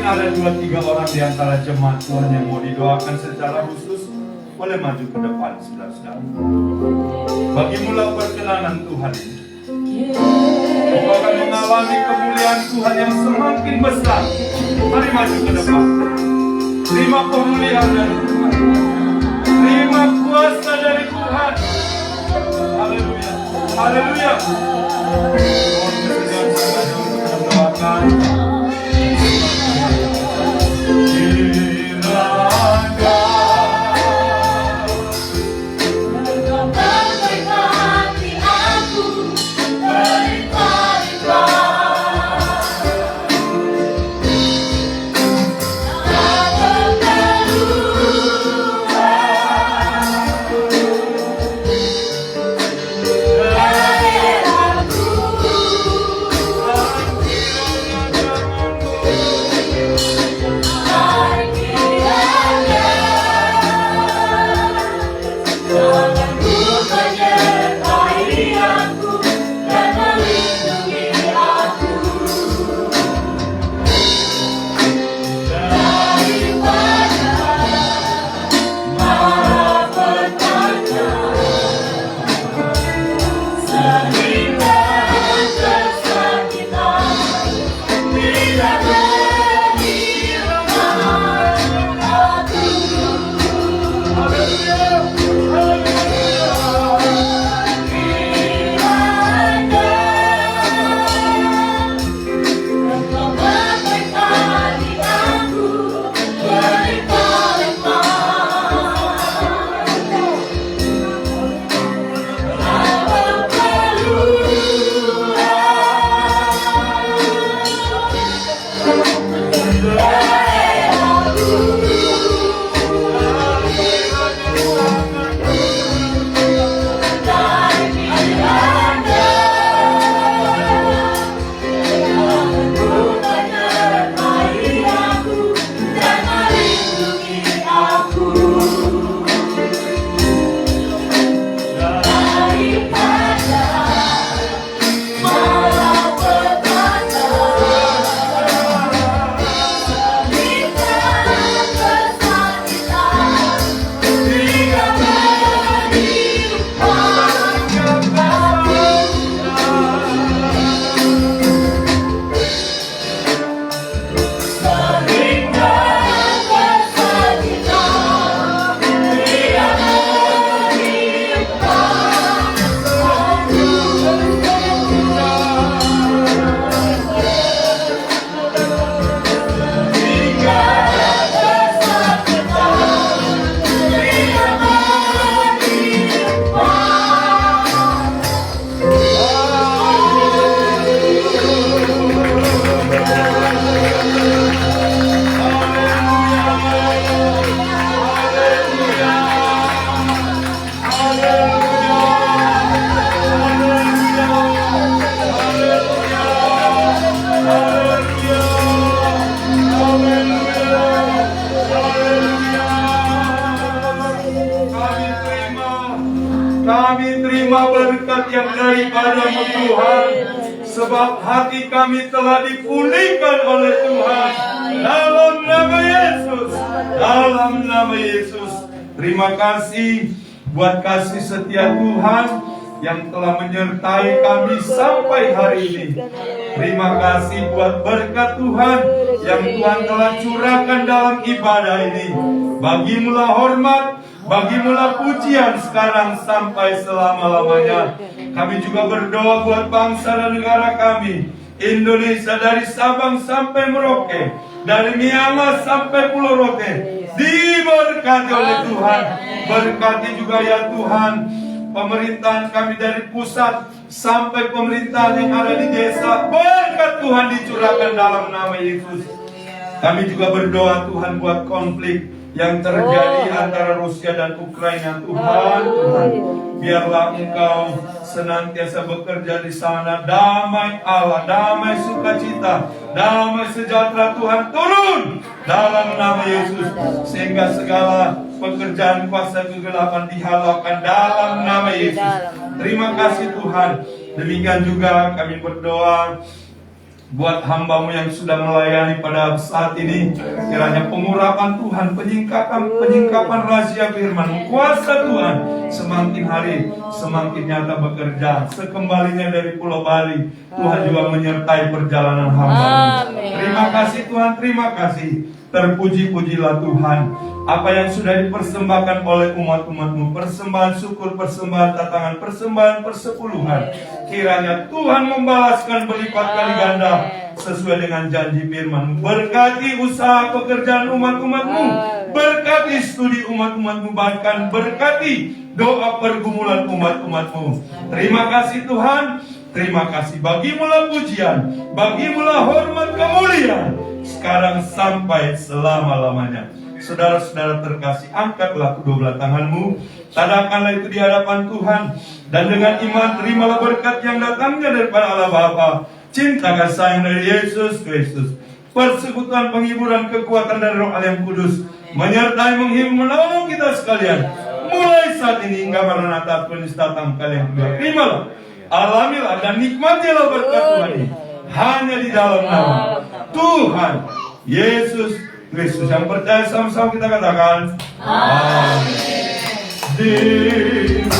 ada 2-3 orang di antara jemaat Tuhan yang mau didoakan secara khusus, boleh maju ke depan, saudara-saudara. Bagimulah perkenanan Tuhan ini. Engkau akan mengalami kemuliaan Tuhan yang semakin besar. Mari maju ke depan. Terima pemulihan dari Tuhan. Terima kuasa dari Tuhan. Haleluya. Haleluya. Mohon kesediaan saudara untuk mendoakan. sebab hati kami telah dipulihkan oleh Tuhan. Dalam nama Yesus, dalam nama Yesus. Terima kasih buat kasih setia Tuhan yang telah menyertai kami sampai hari ini. Terima kasih buat berkat Tuhan yang Tuhan telah curahkan dalam ibadah ini. Bagimulah hormat, bagimulah pujian sekarang sampai selama-lamanya. Kami juga berdoa buat bangsa dan negara kami, Indonesia, dari Sabang sampai Merauke, dari Myanmar sampai Pulau Rote, diberkati oleh Tuhan. Berkati juga ya Tuhan pemerintahan kami dari pusat sampai pemerintahan yang ada di desa. Berkat Tuhan dicurahkan dalam nama Yesus. Kami juga berdoa Tuhan buat konflik yang terjadi antara Rusia dan Ukraina. Tuhan, biarlah Engkau senantiasa bekerja di sana. Damai Allah, damai sukacita, damai sejahtera Tuhan turun dalam nama Yesus, sehingga segala pekerjaan kuasa kegelapan dihalaukan dalam nama Yesus. Terima kasih Tuhan. Demikian juga kami berdoa buat hamba-Mu yang sudah melayani pada saat ini. Kiranya pengurapan Tuhan, penyingkapan rahasia firman, kuasa Tuhan semakin hari semakin nyata bekerja. Sekembalinya dari Pulau Bali, Tuhan juga menyertai perjalanan hamba-Mu. Terima kasih Tuhan, terima kasih. Terpuji-pujilah Tuhan. Apa yang sudah dipersembahkan oleh umat-umat-Mu, persembahan syukur, persembahan tatangan, persembahan persepuluhan, kiranya Tuhan membalaskan berlipat kali ganda sesuai dengan janji firman. Berkati usaha pekerjaan umat-umat-Mu, berkati studi umat-umat-Mu, bahkan berkati doa pergumulan umat-umat-Mu. Terima kasih Tuhan. Terima kasih. Bagimulah pujian, bagimulah hormat kemuliaan sekarang sampai selama-lamanya. Saudara-saudara terkasih, angkatlah kedua belah tanganmu, tadakanlah itu di hadapan Tuhan, dan dengan iman terimalah berkat yang datangnya daripada Allah Bapa, cinta kasih sayang dari Yesus Kristus, persekutuan penghiburan kekuatan dari Roh Allah yang Kudus, menyertai menghibur menolong kita sekalian, mulai saat ini hingga Maranatha Tuhan datang kalian juga. Terimalah, alamilah dan nikmatilah berkat Tuhan ini hanya di dalam nama Tuhan Yesus Kristus. Yang percaya sama-sama kita katakan amin. Dimuliakan